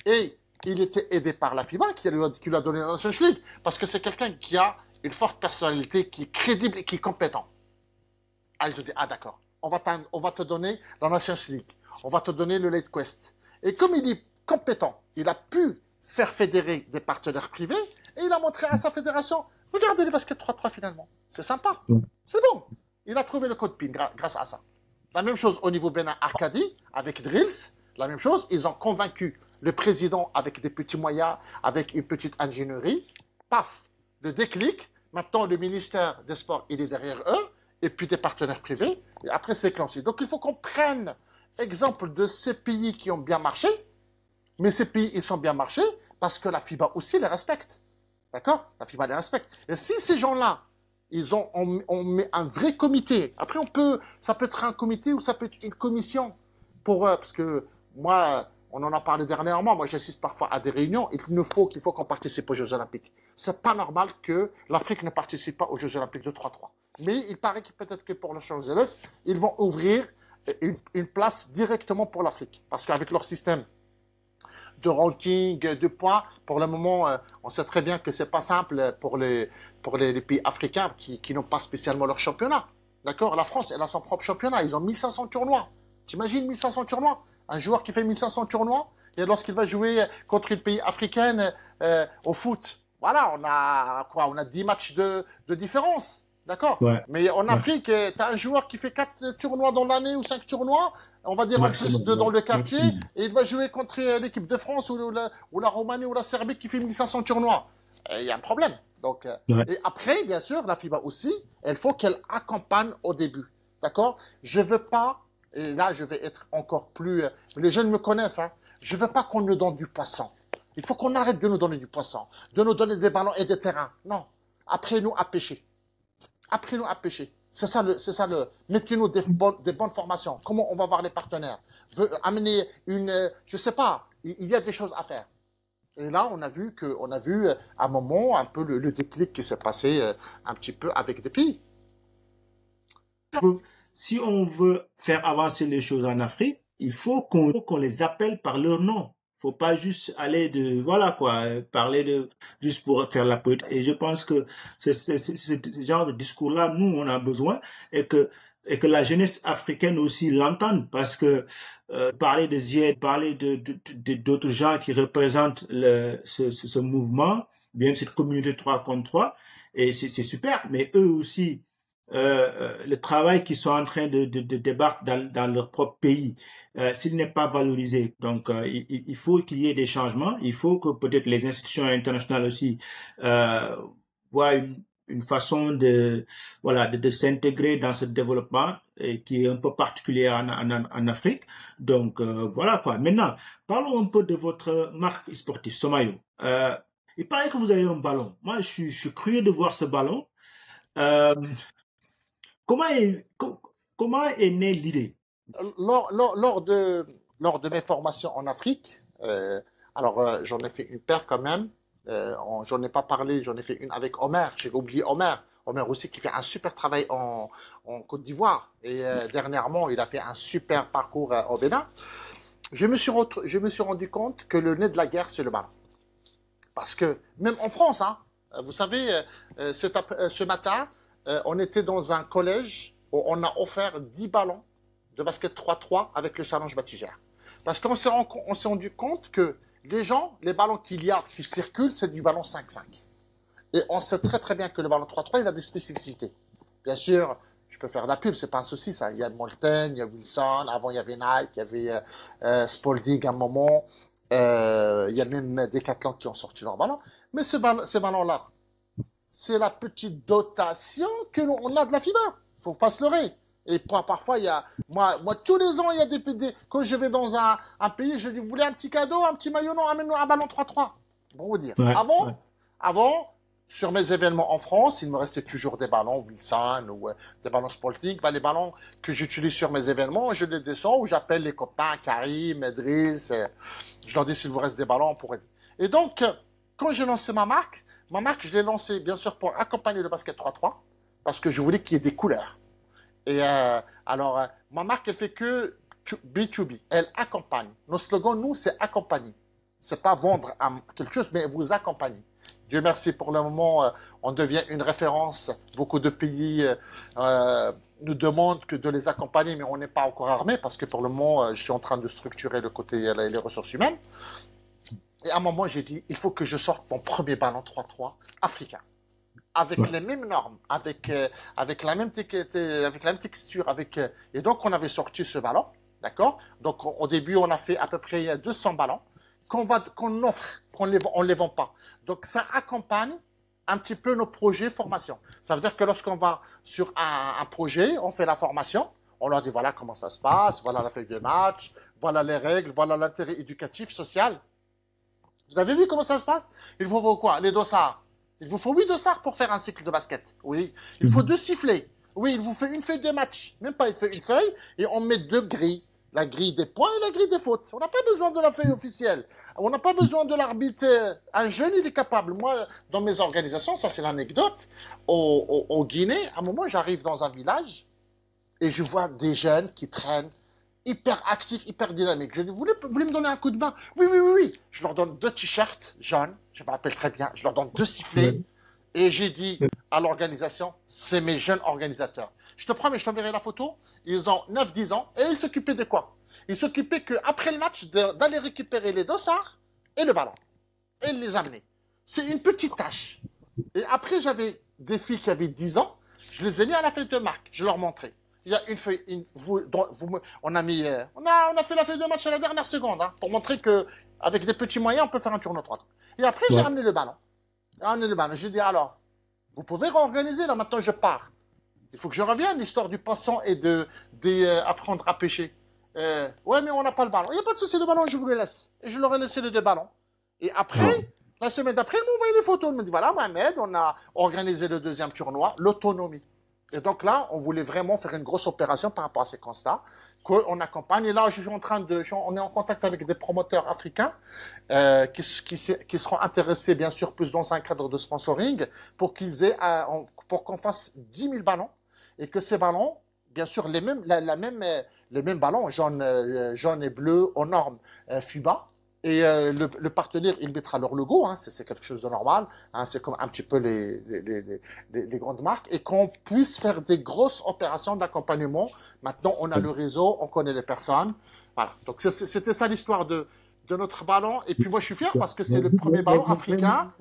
Et il était aidé par la FIBA qui lui a donné la Nations League parce que c'est quelqu'un qui a une forte personnalité, qui est crédible et qui est compétent. Ah, je dis, d'accord, on va te donner la Nations League, on va te donner le Late Quest. Et comme il est compétent, il a pu faire fédérer des partenaires privés et il a montré à sa fédération, regardez les baskets 3-3 finalement, c'est sympa, c'est bon. Il a trouvé le code PIN grâce à ça. La même chose au niveau Bénin Arcadie avec Drills, la même chose, ils ont convaincu le président avec des petits moyens, avec une petite ingénierie, paf, le déclic, maintenant le ministère des Sports, il est derrière eux, et puis des partenaires privés, et après c'est éclancé. Donc il faut qu'on prenne exemple de ces pays qui ont bien marché, mais ces pays, ils sont bien marchés parce que la FIBA aussi les respecte. D'accord? La FIBA les respecte. Et si ces gens-là, on met un vrai comité, après ça peut être un comité ou ça peut être une commission, parce que moi, on en a parlé dernièrement, moi j'assiste parfois à des réunions, qu'il faut qu'on participe aux Jeux Olympiques. C'est pas normal que l'Afrique ne participe pas aux Jeux Olympiques de 3-3. Mais il paraît que peut-être que pour Los Angeles, ils vont ouvrir une place directement pour l'Afrique. Parce qu'avec leur système de ranking, de points, pour le moment, on sait très bien que c'est pas simple pour les pays africains qui n'ont pas spécialement leur championnat. D'accord? La France, elle a son propre championnat. Ils ont 1500 tournois. T'imagines 1500 tournois? Un joueur qui fait 1500 tournois, et lorsqu'il va jouer contre une pays africaine au foot, voilà, on a quoi? On a 10 matchs de différence. D'accord? Ouais, Mais en ouais, Afrique, tu as un joueur qui fait 4 tournois dans l'année ou 5 tournois, on va dire en plus maximum. deux dans Ouais, le quartier, maximum. et il va jouer contre l'équipe de France ou la Roumanie ou la Serbie qui fait 1500 tournois. Il y a un problème. Donc, Ouais. et après, bien sûr, la FIBA aussi, il faut qu'elle accompagne au début. D'accord? Je veux pas, et là je vais être encore plus. Les jeunes me connaissent, hein. Je veux pas qu'on nous donne du poisson. Il faut qu'on arrête de nous donner du poisson, de nous donner des ballons et des terrains. Non. Après nous à pêcher. Apprenez-nous à pêcher. Mettez-nous des bonnes formations. Comment on va voir les partenaires? Amener je sais pas, il y a des choses à faire. Et là, on a vu à un moment un peu le déclic qui s'est passé un petit peu avec des pays. Si on veut faire avancer les choses en Afrique, il faut qu'on les appelle par leur nom. Faut pas juste aller voilà quoi, parler juste pour faire la politique. Et je pense que c'est ce genre de discours-là, nous, on a besoin et que la jeunesse africaine aussi l'entende parce que parler de Zied, parler d'autres gens qui représentent ce mouvement, bien cette communauté 3 contre 3, et c'est super, mais eux aussi le travail qu'ils sont en train de débattre dans leur propre pays, s'il n'est pas valorisé. Donc, il faut qu'il y ait des changements. Il faut que peut-être les institutions internationales aussi voient une façon voilà, de s'intégrer dans ce développement et qui est un peu particulier en Afrique. Donc, voilà quoi. Maintenant, parlons un peu de votre marque sportive, Somayo. Il paraît que vous avez un ballon. Moi, je suis curieux de voir ce ballon. Euh, Comment comment est née l'idée? Lors de mes formations en Afrique, alors j'en ai fait une paire quand même. J'en ai pas parlé, j'en ai fait une avec Omer. J'ai oublié Omer. Omer aussi qui fait un super travail en Côte d'Ivoire. Et dernièrement, il a fait un super parcours au Bénin. Je me suis rendu compte que le nez de la guerre, c'est le ballon. Parce que même en France, hein, vous savez, ce matin, on était dans un collège où on a offert 10 ballons de basket 3-3 avec le challenge Batigère. Parce qu'on s'est rendu compte que les ballons qu'il y a qui circulent, c'est du ballon 5-5. Et on sait très très bien que le ballon 3-3, il a des spécificités. Bien sûr, je peux faire de la pub, c'est pas un souci ça. Il y a Molten, il y a Wilson, avant il y avait Nike, il y avait Spalding à un moment. Il y a même Decathlon qui ont sorti leur ballon. Mais ces ballons-là, c'est la petite dotation que l'on a de la FIBA. Faut pas se leurrer. Et parfois, moi, tous les ans, il y a quand je vais dans un pays, je dis, vous voulez un petit cadeau, un petit maillot, non, amène-nous un ballon 3-3. Pour vous dire. Ouais, ouais. Avant, sur mes événements en France, il me restait toujours des ballons Wilson ou des ballons Spalding. Les ballons que j'utilise sur mes événements, je les descends ou j'appelle les copains, Karim, Edris. Je leur dis, s'il vous reste des ballons, on pourrait dire. Et donc, quand j'ai lancé ma marque, je l'ai lancée, bien sûr, pour accompagner le basket 3-3, parce que je voulais qu'il y ait des couleurs. Et alors, ma marque, elle fait que B2B. Elle accompagne. Nos slogans, nous, c'est accompagner. C'est pas vendre quelque chose, mais vous accompagner. Dieu merci, pour le moment, on devient une référence. Beaucoup de pays nous demandent de les accompagner, mais on n'est pas encore armé, parce que pour le moment, je suis en train de structurer le côté les ressources humaines. Et à un moment, j'ai dit, il faut que je sorte mon premier ballon 3-3 africain. Avec les mêmes normes, avec la même texture. Et donc, on avait sorti ce ballon, d'accord? Donc, au début, on a fait à peu près 200 ballons qu'on offre, on les vend pas. Donc, ça accompagne un petit peu nos projets formation. Ça veut dire que lorsqu'on va sur un projet, on fait la formation, on leur dit voilà comment ça se passe, voilà la feuille de match, voilà les règles, voilà l'intérêt éducatif, social. Vous avez vu comment ça se passe? Il vous faut quoi? Les dossards. Il vous faut 8 dossards pour faire un cycle de basket. Oui. Il faut 2 sifflets. Oui, il vous fait une feuille de match. Même pas une feuille. Et on met 2 grilles. La grille des points et la grille des fautes. On n'a pas besoin de la feuille officielle. On n'a pas besoin de l'arbitre. Un jeune, il est capable. Moi, dans mes organisations, ça c'est l'anecdote. Au Guinée, à un moment, j'arrive dans un village et je vois des jeunes qui traînent hyper actifs, hyper dynamiques. Je dis, vous voulez me donner un coup de main? Oui, oui, oui, oui. Je leur donne 2 t-shirts jaunes, je me rappelle très bien. Je leur donne 2 sifflets. Et j'ai dit à l'organisation, c'est mes jeunes organisateurs. Je te promets, je t'enverrai la photo. Ils ont 9-10 ans et ils s'occupaient de quoi? Ils s'occupaient qu'après le match, d'aller récupérer les dossards et le ballon. Et les amener. C'est une petite tâche. Et après, j'avais des filles qui avaient 10 ans. Je les ai mis à la feuille de marque. Je leur montrais. Il y a une feuille. On a mis. On a fait la feuille de match à la dernière seconde, hein, pour montrer que avec des petits moyens, on peut faire un tournoi 3. Et après, j'ai ramené le ballon. J'ai dit alors, vous pouvez réorganiser. Là, maintenant, je pars. Il faut que je revienne, l'histoire du poisson et apprendre à pêcher. Ouais, mais on n'a pas le ballon. Il n'y a pas de souci, le ballon, je vous le laisse. Et je leur ai laissé les 2 ballons. Et après, la semaine d'après, ils m'ont envoyé des photos. Ils me dit voilà, Mohamed, on a organisé le 2e tournoi, l'autonomie. Et donc là, on voulait vraiment faire une grosse opération par rapport à ces constats qu'on accompagne. Et là, on est en contact avec des promoteurs africains qui seront intéressés, bien sûr, plus dans un cadre de sponsoring, pour qu'on fasse 10 000 ballons et que ces ballons, bien sûr, les mêmes ballons, jaune et bleu aux normes FIBA. Et le partenaire, il mettra leur logo, hein, c'est quelque chose de normal, hein, c'est comme un petit peu les grandes marques, et qu'on puisse faire des grosses opérations d'accompagnement. Maintenant, on a le réseau, on connaît les personnes. Voilà. Donc, c'était ça l'histoire de notre ballon. Et puis, moi, je suis fier parce que c'est le premier ballon africain.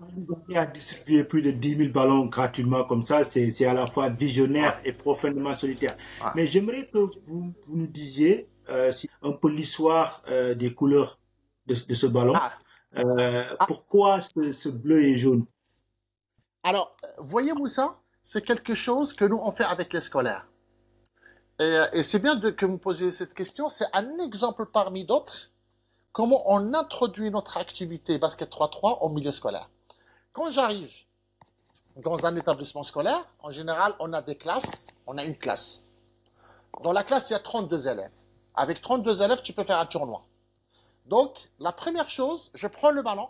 Il a distribué plus de 10 000 ballons gratuitement comme ça. C'est à la fois visionnaire et profondément solitaire. Ouais. Mais j'aimerais que vous nous disiez un peu l'histoire des couleurs de ce ballon. Pourquoi ce bleu et jaune? Alors, voyez-vous ça? C'est quelque chose que nous, on fait avec les scolaires. Et c'est bien que vous posiez cette question. C'est un exemple parmi d'autres. Comment on introduit notre activité basket 3-3 au milieu scolaire. Quand j'arrive dans un établissement scolaire, en général, on a des classes. On a une classe. Dans la classe, il y a 32 élèves. Avec 32 élèves, tu peux faire un tournoi. Donc, la première chose, je prends le ballon.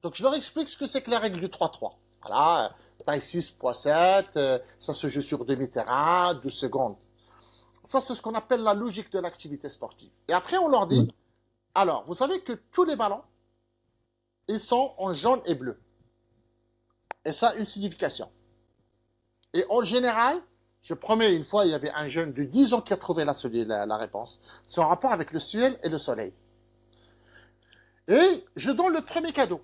Donc, je leur explique ce que c'est que les règles du 3-3. Voilà, taille 6.7, ça se joue sur demi-terrain, 12 secondes. Ça, c'est ce qu'on appelle la logique de l'activité sportive. Et après, on leur dit, alors, vous savez que tous les ballons, ils sont en jaune et bleu. Et ça a une signification. Et en général, je promets, une fois, il y avait un jeune de 10 ans qui a trouvé la réponse. C'est en rapport avec le ciel et le soleil. Et je donne le premier cadeau.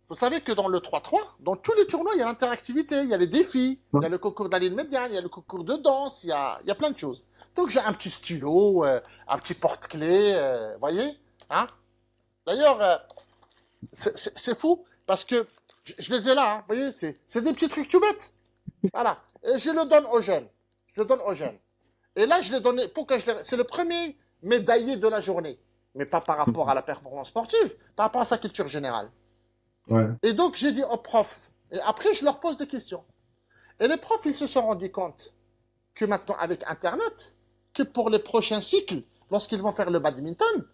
Vous savez que dans le 3-3, dans tous les tournois, il y a l'interactivité, il y a les défis, il y a le concours d'aligne médiane, il y a le concours de danse, il y a plein de choses. Donc j'ai un petit stylo, un petit porte-clés, voyez, hein? D'ailleurs, c'est fou, parce que je les ai là, hein, vous voyez, c'est des petits trucs tout bêtes. Voilà, et je le donne aux jeunes. Je le donne aux jeunes. Et là, je l'ai donné, c'est le premier médaillé de la journée. Mais pas par rapport à la performance sportive, par rapport à sa culture générale. Ouais. Et donc, j'ai dit aux profs, et après, je leur pose des questions. Et les profs, ils se sont rendus compte que maintenant, avec Internet, que pour les prochains cycles, lorsqu'ils vont faire le badminton,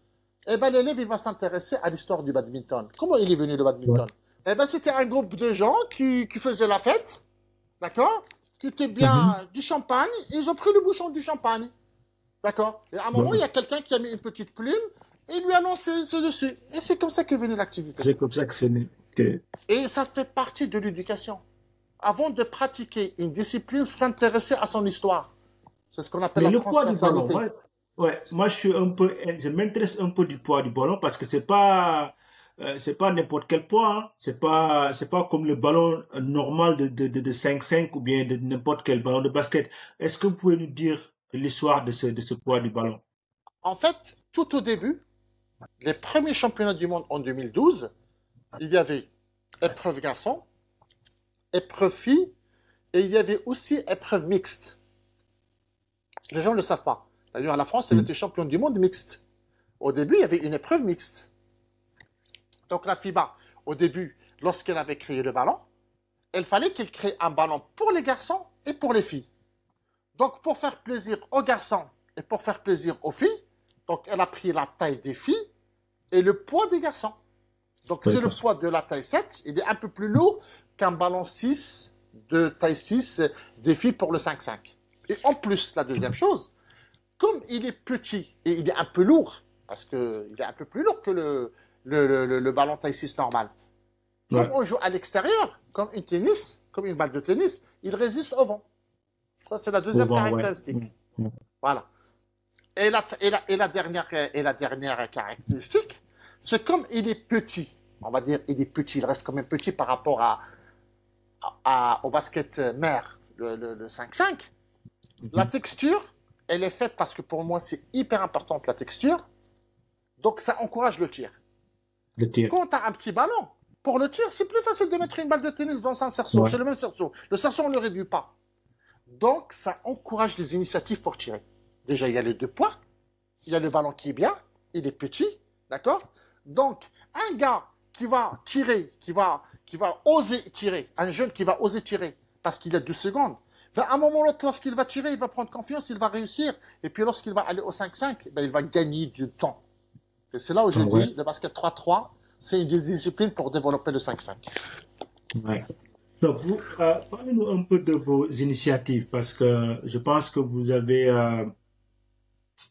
eh ben, l'élève, il va s'intéresser à l'histoire du badminton. Comment il est venu, le badminton? Eh ben, c'était un groupe de gens qui faisaient la fête, d'accord? Qui étaient bien du champagne, et ils ont pris le bouchon du champagne. D'accord? Et à un moment, il y a quelqu'un qui a mis une petite plume et lui a lancé ce dessus. Et c'est comme ça qu'est venue l'activité. C'est comme ça que c'est né. Okay. Et ça fait partie de l'éducation. Avant de pratiquer une discipline, s'intéresser à son histoire. C'est ce qu'on appelle la transversalité. Ouais, moi je m'intéresse un peu du poids du ballon parce que c'est pas n'importe quel poids, hein. C'est pas comme le ballon normal de 5-5 ou bien de n'importe quel ballon de basket. Est-ce que vous pouvez nous dire l'histoire de ce poids du ballon? En fait, tout au début, les premiers championnats du monde en 2012, il y avait épreuve garçon, épreuve fille, et il y avait aussi épreuve mixte. Les gens ne le savent pas. D'ailleurs, la France, elle était championne du monde mixte. Au début, il y avait une épreuve mixte. Donc la FIBA, au début, lorsqu'elle avait créé le ballon, il fallait qu'elle crée un ballon pour les garçons et pour les filles. Donc, pour faire plaisir aux garçons et pour faire plaisir aux filles, donc elle a pris la taille des filles et le poids des garçons. Donc, c'est le poids de la taille 7. Il est un peu plus lourd qu'un ballon 6 de taille 6 des filles pour le 5-5. Et en plus, la deuxième chose, comme il est petit et il est un peu lourd, parce qu'il est un peu plus lourd que le ballon taille 6 normal, comme Ouais. on joue à l'extérieur, comme une balle de tennis, il résiste au vent. Ça, c'est la Au deuxième vent, ouais. caractéristique. Voilà. Et la dernière caractéristique, c'est comme il est petit. On va dire, il est petit. Il reste quand même petit par rapport au basket mère, le 5-5. La Mhm. texture, elle est faite parce que pour moi, c'est hyper important la texture. Donc, ça encourage le tir. Le tir. Quand tu as un petit ballon, pour le tir, c'est plus facile de mettre une balle de tennis dans un cerceau. Ouais. C'est le même cerceau. Le cerceau, on ne le réduit pas. Donc, ça encourage les initiatives pour tirer. Déjà, il y a les deux poids. Il y a le ballon qui est bien. Il est petit. D'accord? Donc, un gars qui va tirer, qui va oser tirer, un jeune qui va oser tirer parce qu'il a 2 secondes, à un moment ou l'autre, lorsqu'il va tirer, il va prendre confiance, il va réussir. Et puis, lorsqu'il va aller au 5-5, ben, il va gagner du temps. Et c'est là où je Ah ouais. dis, le basket 3-3, c'est une discipline pour développer le 5-5. Ouais. Donc, parlez-nous un peu de vos initiatives parce que je pense que vous avez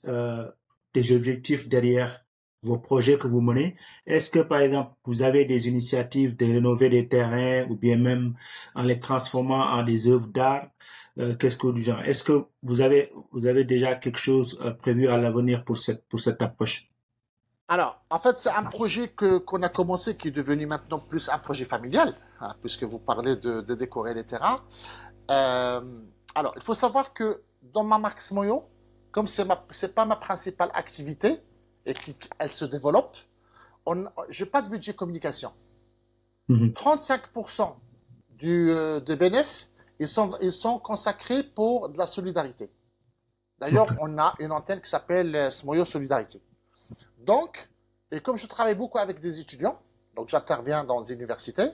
euh, des objectifs derrière vos projets que vous menez. Est-ce que, par exemple, vous avez des initiatives de rénover des terrains ou bien même en les transformant en des œuvres d'art, qu'est-ce que du genre? Est-ce que vous avez déjà quelque chose prévu à l'avenir pour cette approche? Alors, en fait, c'est un projet qu'on a commencé qui est devenu maintenant plus un projet familial, hein, puisque vous parlez de décorer les terrains. Euh, alors, il faut savoir que dans ma marque Smoyo, comme c'est pas ma principale activité et qu'elle se développe, j'ai pas de budget communication. Mhm. 35% des bénéfices, ils sont consacrés pour de la solidarité. D'ailleurs, Ok. on a une antenne qui s'appelle Smoyo Solidarité. Donc, et comme je travaille beaucoup avec des étudiants, donc j'interviens dans des universités,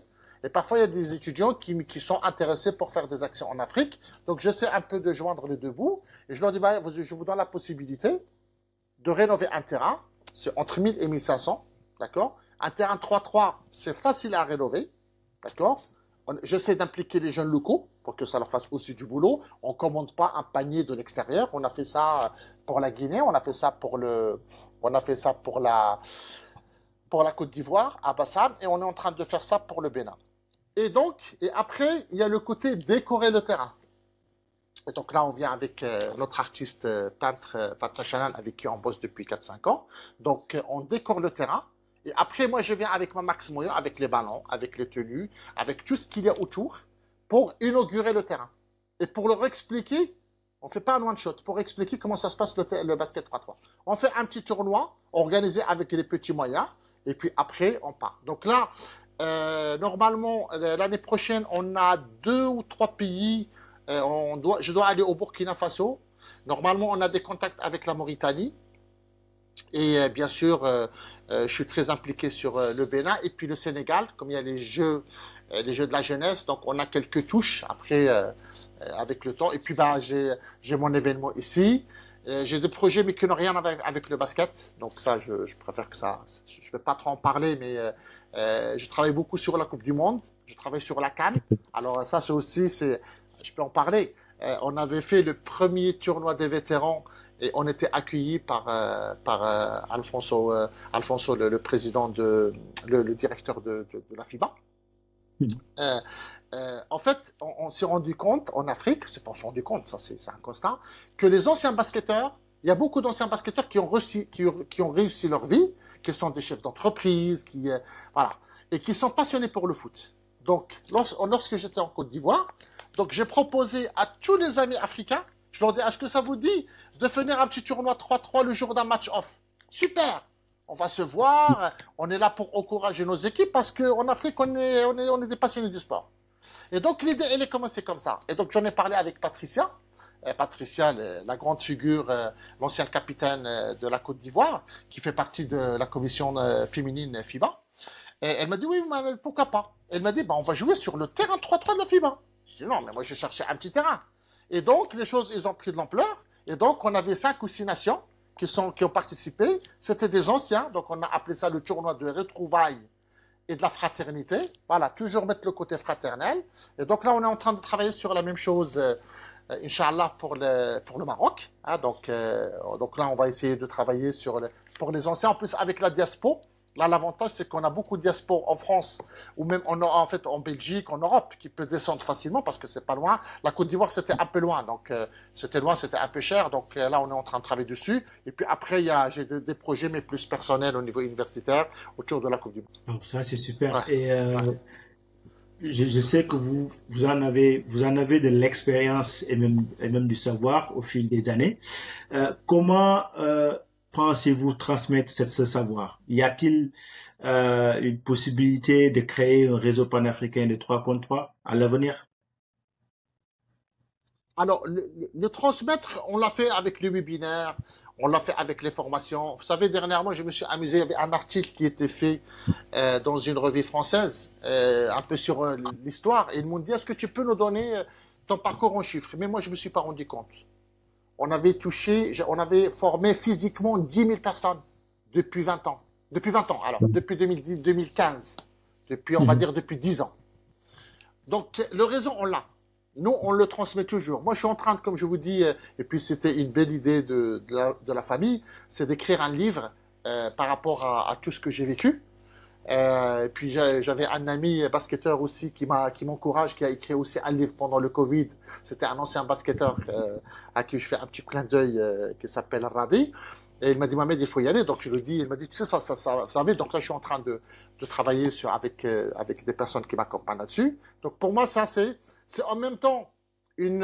et parfois il y a des étudiants qui sont intéressés pour faire des actions en Afrique, donc j'essaie un peu de joindre les deux bouts, et je leur dis, bah, je vous donne la possibilité de rénover un terrain, c'est entre 1000 et 1500, d'accord? Un terrain 3-3, c'est facile à rénover, d'accord? J'essaie d'impliquer les jeunes locaux pour que ça leur fasse aussi du boulot. On ne commande pas un panier de l'extérieur. On a fait ça pour la Guinée, on a fait ça on a fait ça pour la Côte d'Ivoire, à Bassam, et on est en train de faire ça pour le Bénin. Et donc, et après, il y a le côté décorer le terrain. Et donc là, on vient avec notre artiste peintre Fatma Chanan, avec qui on bosse depuis 4-5 ans. Donc, on décore le terrain. Et après, moi, je viens avec ma Max Moyen, avec les ballons, avec les tenues, avec tout ce qu'il y a autour, pour inaugurer le terrain. Et pour leur expliquer, on ne fait pas un one-shot, pour expliquer comment ça se passe le basket 3-3. On fait un petit tournoi organisé avec les petits moyens, et puis après, on part. Donc là, normalement, l'année prochaine, on a 2 ou 3 pays. Je dois aller au Burkina Faso. Normalement, on a des contacts avec la Mauritanie. Et bien sûr, je suis très impliqué sur le Bénin et puis le Sénégal, comme il y a les jeux de la jeunesse, donc on a quelques touches après avec le temps. Et puis bah, j'ai mon événement ici. J'ai des projets mais qui n'ont rien avec le basket, donc ça je préfère que ça. Je ne vais pas trop en parler, mais je travaille beaucoup sur la Coupe du Monde, je travaille sur la CAN. Alors ça c'est aussi, je peux en parler. On avait fait le premier tournoi des vétérans et on était accueillis par Alfonso le président le directeur de la FIBA. Mhm. Euh, En fait, on s'est rendu compte en Afrique, c'est pas on s'est rendu compte, ça c'est un constat, que les anciens basketteurs, il y a beaucoup d'anciens basketteurs qui ont réussi leur vie, qui sont des chefs d'entreprise, voilà, et qui sont passionnés pour le foot. Donc, lorsque j'étais en Côte d'Ivoire, donc j'ai proposé à tous les amis africains, je leur dis, est-ce que ça vous dit de finir un petit tournoi 3-3 le jour d'un match off? Super! On va se voir, on est là pour encourager nos équipes parce qu'en Afrique, on est des passionnés du sport. Et donc l'idée, elle est commencée comme ça. Et donc j'en ai parlé avec Patricia. Patricia, la grande figure, l'ancien capitaine de la Côte d'Ivoire, qui fait partie de la commission féminine FIBA. Et elle m'a dit, oui, mais pourquoi pas? Elle m'a dit, bah, on va jouer sur le terrain 3-3 de la FIBA. Je dis, non, mais moi je cherchais un petit terrain. Et donc les choses, ils ont pris de l'ampleur. Et donc on avait 5 ou 6 nations qui ont participé. C'était des anciens, donc on a appelé ça le tournoi de retrouvailles et de la fraternité. Voilà, toujours mettre le côté fraternel. Et donc là, on est en train de travailler sur la même chose, Inch'Allah, pour le Maroc. Hein, donc là, on va essayer de travailler pour les anciens, en plus avec la diaspora. Là, l'avantage, c'est qu'on a beaucoup de diaspora en France, ou même en fait en Belgique, en Europe, qui peut descendre facilement parce que c'est pas loin. La Côte d'Ivoire, c'était un peu loin, donc c'était loin, c'était un peu cher. Donc là, on est en train de travailler dessus. Et puis après, j'ai des projets, mais plus personnels au niveau universitaire, autour de la Coupe du Monde. Donc, ça, c'est super. Ouais, Et ouais. je sais que vous en avez de l'expérience et même du savoir au fil des années. Comment pensez-vous transmettre ce savoir? Y a-t-il une possibilité de créer un réseau panafricain de 3 contre 3 à l'avenir? Alors, le transmettre, on l'a fait avec le webinaire, on l'a fait avec les formations. Vous savez, dernièrement, je me suis amusé, il y avait un article qui était fait dans une revue française, un peu sur l'histoire, et ils m'ont dit, est-ce que tu peux nous donner ton parcours en chiffres? Mais moi, je ne me suis pas rendu compte. On avait formé physiquement 10 000 personnes depuis 20 ans. Depuis 20 ans, alors, depuis 2010, 2015, depuis, on va Mhm. dire, depuis 10 ans. Donc, le réseau, on l'a. Nous, on le transmet toujours. Moi, je suis en train, comme je vous dis, et puis c'était une belle idée de la famille, c'est d'écrire un livre par rapport à tout ce que j'ai vécu. Et puis j'avais un ami basketteur aussi qui m'encourage, qui a écrit aussi un livre pendant le Covid. C'était un ancien basketteur à qui je fais un petit clin d'œil qui s'appelle Radi. Et il m'a dit, Mohamed, il faut y aller. Donc je lui dis, il m'a dit, tu sais, ça va. Donc là, je suis en train de travailler avec des personnes qui m'accompagnent là-dessus. Donc pour moi, ça, c'est en même temps une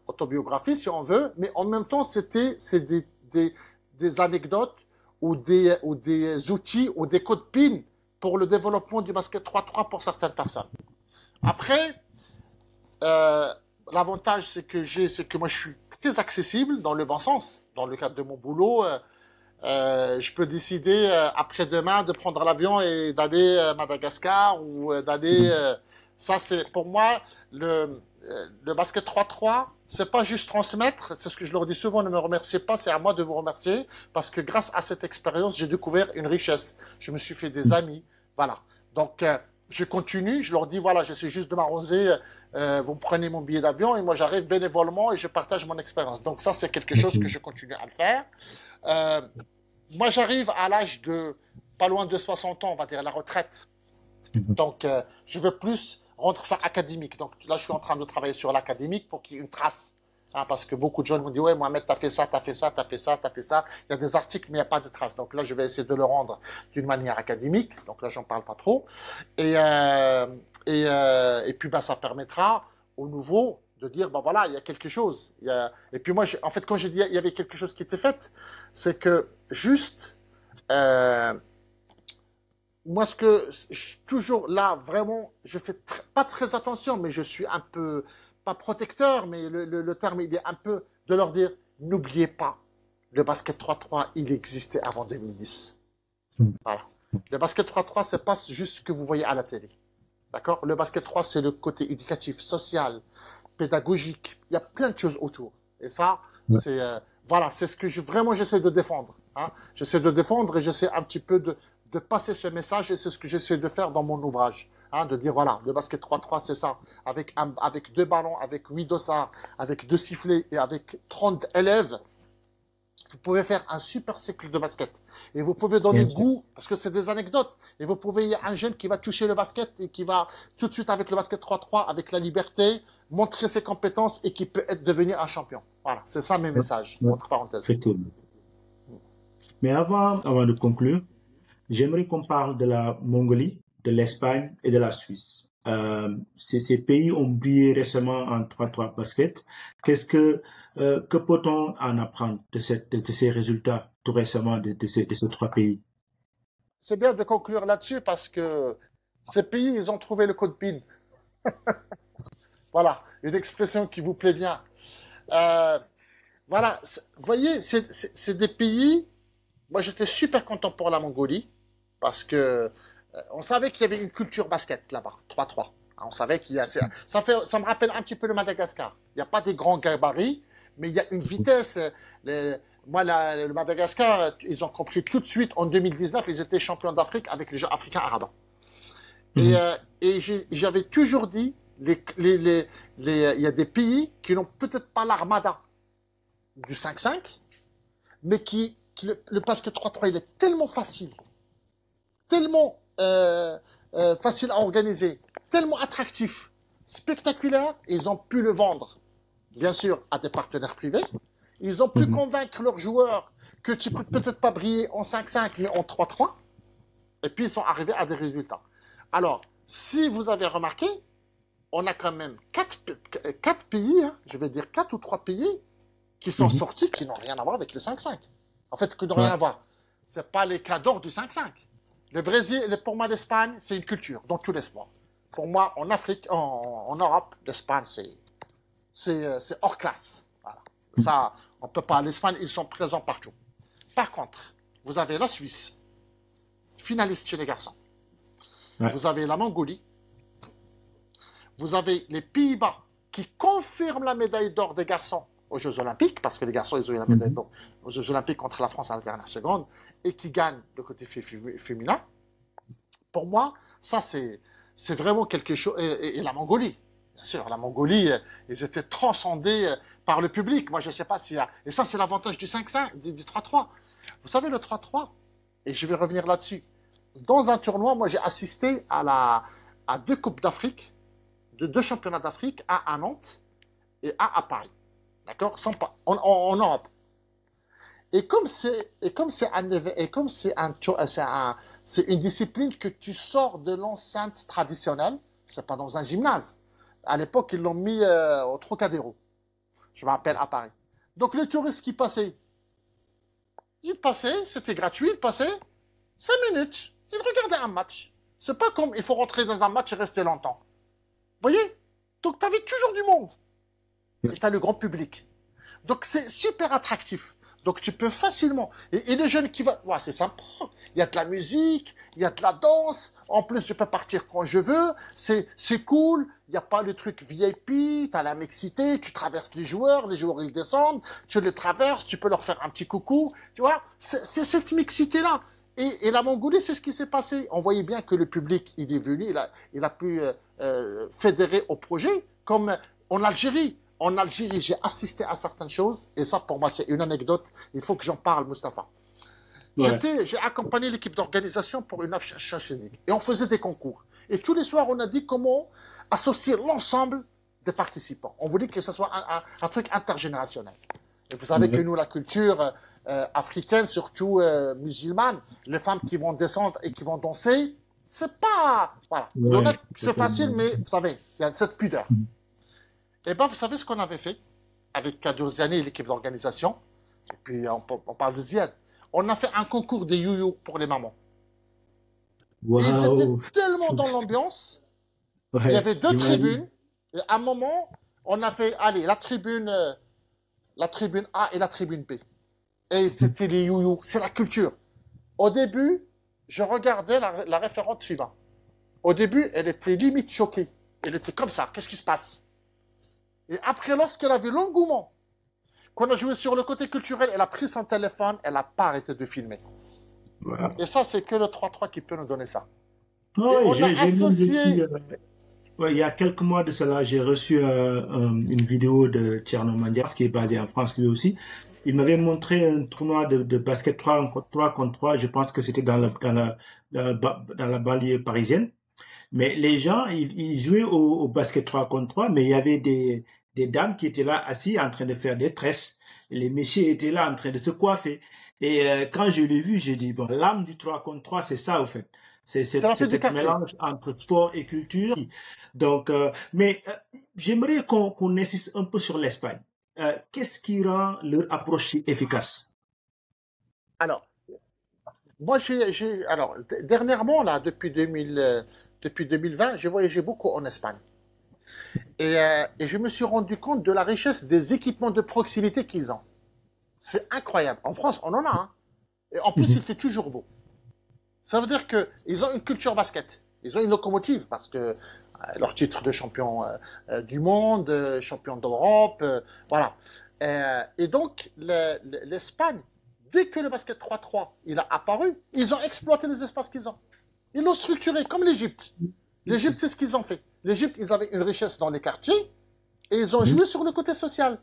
autobiographie, si on veut, mais en même temps, c'est des anecdotes ou des outils ou des codes PIN pour le développement du basket 3-3 pour certaines personnes. Après, euh, l'avantage c'est que moi je suis très accessible dans le bon sens. Dans le cadre de mon boulot, je peux décider après-demain de prendre l'avion et d'aller à Madagascar ou d'aller. Ça c'est pour moi le basket 3-3. C'est pas juste transmettre, c'est ce que je leur dis souvent, ne me remerciez pas, c'est à moi de vous remercier, parce que grâce à cette expérience, j'ai découvert une richesse. Je me suis fait des amis, voilà. Donc, je continue, je leur dis, voilà, j'essaie juste de m'arranger, vous me prenez mon billet d'avion, et moi j'arrive bénévolement et je partage mon expérience. Donc ça, c'est quelque chose que je continue à le faire. Euh, Moi, j'arrive à l'âge de pas loin de 60 ans, on va dire, la retraite. Mhm. Donc, je veux plus rendre ça académique. Donc, là, je suis en train de travailler sur l'académique pour qu'il y ait une trace. Hein, parce que beaucoup de gens m'ont dit, ouais, Mohamed, t'as fait ça, t'as fait ça, t'as fait ça, t'as fait ça. Il y a des articles, mais il n'y a pas de trace. Donc là, je vais essayer de le rendre d'une manière académique. Donc là, j'en parle pas trop. Et, euh, et puis, bah, ça permettra aux nouveaux de dire, bah voilà, il y a quelque chose. Et puis moi, en fait, quand j'ai dit il y avait quelque chose qui était fait, c'est que juste, euh, moi, toujours là, vraiment, je fais pas très attention, mais je suis un peu, pas protecteur, mais le terme, il est un peu de leur dire, n'oubliez pas, le basket 3-3, il existait avant 2010. Voilà. Le basket 3-3, c'est pas juste ce que vous voyez à la télé. D'accord? Le basket 3, c'est le côté éducatif, social, pédagogique. Il y a plein de choses autour. Et ça, Ouais. c'est voilà, c'est ce que vraiment j'essaie de défendre. Hein. J'essaie de défendre et j'essaie un petit peu de passer ce message et c'est ce que j'essaie de faire dans mon ouvrage. Hein, de dire voilà, le basket 3-3, c'est ça. Avec deux ballons, avec 8 dossards, avec 2 sifflets et avec 30 élèves, vous pouvez faire un super cycle de basket. Et vous pouvez donner Bien le sûr. goût, parce que c'est des anecdotes. Et vous pouvez, il y a un jeune qui va toucher le basket et qui va tout de suite avec le basket 3-3, avec la liberté, montrer ses compétences et qui peut devenir un champion. Voilà, c'est ça mes Ouais. messages, Ouais. entre parenthèses. Effectivement. Mais avant de conclure, j'aimerais qu'on parle de la Mongolie, de l'Espagne et de la Suisse. Ces pays ont brillé récemment en 3-3 basket. Que peut-on en apprendre de ces résultats tout récemment de ces 3 pays? C'est bien de conclure là-dessus parce que ces pays, ils ont trouvé le code PIN. Voilà, une expression qui vous plaît bien. Euh, voilà, vous voyez, c'est des pays. Moi, j'étais super content pour la Mongolie parce que on savait qu'il y avait une culture basket là-bas, 3-3. On savait qu'il y a. Ça me rappelle un petit peu le Madagascar. Il n'y a pas des grands gabarits, mais il y a une vitesse. Moi, le Madagascar, ils ont compris tout de suite en 2019, ils étaient champions d'Afrique avec les Jeux africains arabes. Et, Mhm. j'avais toujours dit, il y a des pays qui n'ont peut-être pas l'armada du 5-5, mais le basket 3-3, il est tellement facile, tellement facile à organiser, tellement attractif, spectaculaire, et ils ont pu le vendre, bien sûr, à des partenaires privés. Ils ont pu convaincre leurs joueurs que tu peux peut-être pas briller en 5-5, mais en 3-3. Et puis, ils sont arrivés à des résultats. Alors, si vous avez remarqué, on a quand même 4 pays, hein, je vais dire 4 ou 3 pays, qui sont sortis, qui n'ont rien à voir avec le 5-5. En fait, qui n'ont rien à voir. Ce n'est pas les cadors du 5-5. Le Brésil, pour moi, l'Espagne, c'est une culture dans tous les sports. Pour moi, en Afrique, en Europe, l'Espagne, c'est hors classe. Voilà. Ça, on peut pas. L'Espagne, ils sont présents partout. Par contre, vous avez la Suisse, finaliste chez les garçons. Ouais. Vous avez la Mongolie. Vous avez les Pays-Bas qui confirment la médaille d'or des garçons aux Jeux Olympiques, parce que les garçons, ils ont eu la médaille d'or aux Jeux Olympiques contre la France à la dernière seconde, et qui gagnent le côté féminin. Pour moi, ça, c'est vraiment quelque chose. Et la Mongolie, bien sûr, la Mongolie, ils étaient transcendés par le public. Moi, je ne sais pas s'il y a. Et ça, c'est l'avantage du 5-5, du 3-3. Vous savez, le 3-3, et je vais revenir là-dessus. Dans un tournoi, moi, j'ai assisté à 2 Coupes d'Afrique, 2 championnats d'Afrique, un à Nantes et un à Paris. D'accord, en Europe. Et comme c'est une discipline que tu sors de l'enceinte traditionnelle, c'est pas dans un gymnase. À l'époque, ils l'ont mis au Trocadéro. Je me rappelle à Paris. Donc les touristes qui passaient, c'était gratuit, ils passaient 5 minutes, ils regardaient un match. C'est pas comme il faut rentrer dans un match et rester longtemps. Vous voyez? Donc tu avais toujours du monde. Et tu as le grand public. Donc, c'est super attractif. Donc, tu peux facilement. Et le jeune qui va. Ouais, c'est sympa. Il y a de la musique, il y a de la danse. En plus, je peux partir quand je veux. C'est cool. Il n'y a pas le truc VIP. Tu as la mixité. Tu traverses les joueurs ils descendent. Tu les traverses. Tu peux leur faire un petit coucou. Tu vois, c'est cette mixité-là. Et la Mongolie, c'est ce qui s'est passé. On voyait bien que le public, il est venu. Il a pu fédérer au projet. Comme en Algérie. En Algérie, j'ai assisté à certaines choses, et ça, pour moi, c'est une anecdote. Il faut que j'en parle, Mustapha. Ouais. J'ai accompagné l'équipe d'organisation pour une Champions League, et on faisait des concours. Et tous les soirs, on a dit comment associer l'ensemble des participants. On voulait que ce soit un truc intergénérationnel. Et vous savez que nous, la culture africaine, surtout musulmane, les femmes qui vont descendre et qui vont danser, c'est pas... Voilà. Ouais, c'est facile, mais vous savez, il y a cette pudeur. Et bien, vous savez ce qu'on avait fait avec Kadoziani et l'équipe d'organisation. Et puis, on parle de Ziad. On a fait un concours des you-you pour les mamans. Wow. Et c'était tellement dans l'ambiance. Ouais, il y avait 2 tribunes. Et à un moment, on a fait, allez, la tribune A et la tribune B. Et c'était les you-you. C'est la culture. Au début, je regardais la référente FIBA. Au début, elle était limite choquée. Elle était comme ça. Qu'est-ce qui se passe? Et après, lorsqu'elle a vu l'engouement, qu'on a joué sur le côté culturel, elle a pris son téléphone, elle n'a pas arrêté de filmer. Wow. Et ça, c'est que le 3-3 qui peut nous donner ça. Oh, j'ai associé... il y a quelques mois de cela, j'ai reçu une vidéo de Tierno Mandias, qui est basé en France lui aussi. Il m'avait montré un tournoi de basket 3 contre 3. Je pense que c'était dans la banlieue parisienne. Mais les gens, ils jouaient au basket 3 contre 3, mais il y avait des dames qui étaient là assis en train de faire des tresses. Les messieurs étaient là en train de se coiffer. Et quand je l'ai vu, j'ai dit, bon, l'âme du 3 contre 3, c'est ça, au fait. C'est un mélange entre sport et culture. Donc, j'aimerais qu'on insiste un peu sur l'Espagne. Qu'est-ce qui rend leur approche efficace? Alors, moi, alors, dernièrement, là, depuis 2020, j'ai voyagé beaucoup en Espagne. Et je me suis rendu compte de la richesse des équipements de proximité qu'ils ont. C'est incroyable. En France, on en a. Hein. Et en plus, il fait toujours beau. Ça veut dire qu'ils ont une culture basket. Ils ont une locomotive parce que leur titre de champion du monde, champion d'Europe, voilà. Et donc, l'Espagne, dès que le basket 3-3 il a apparu, ils ont exploité les espaces qu'ils ont. Ils l'ont structuré comme l'Égypte. L'Égypte, c'est ce qu'ils ont fait. L'Égypte, ils avaient une richesse dans les quartiers et ils ont joué sur le côté social.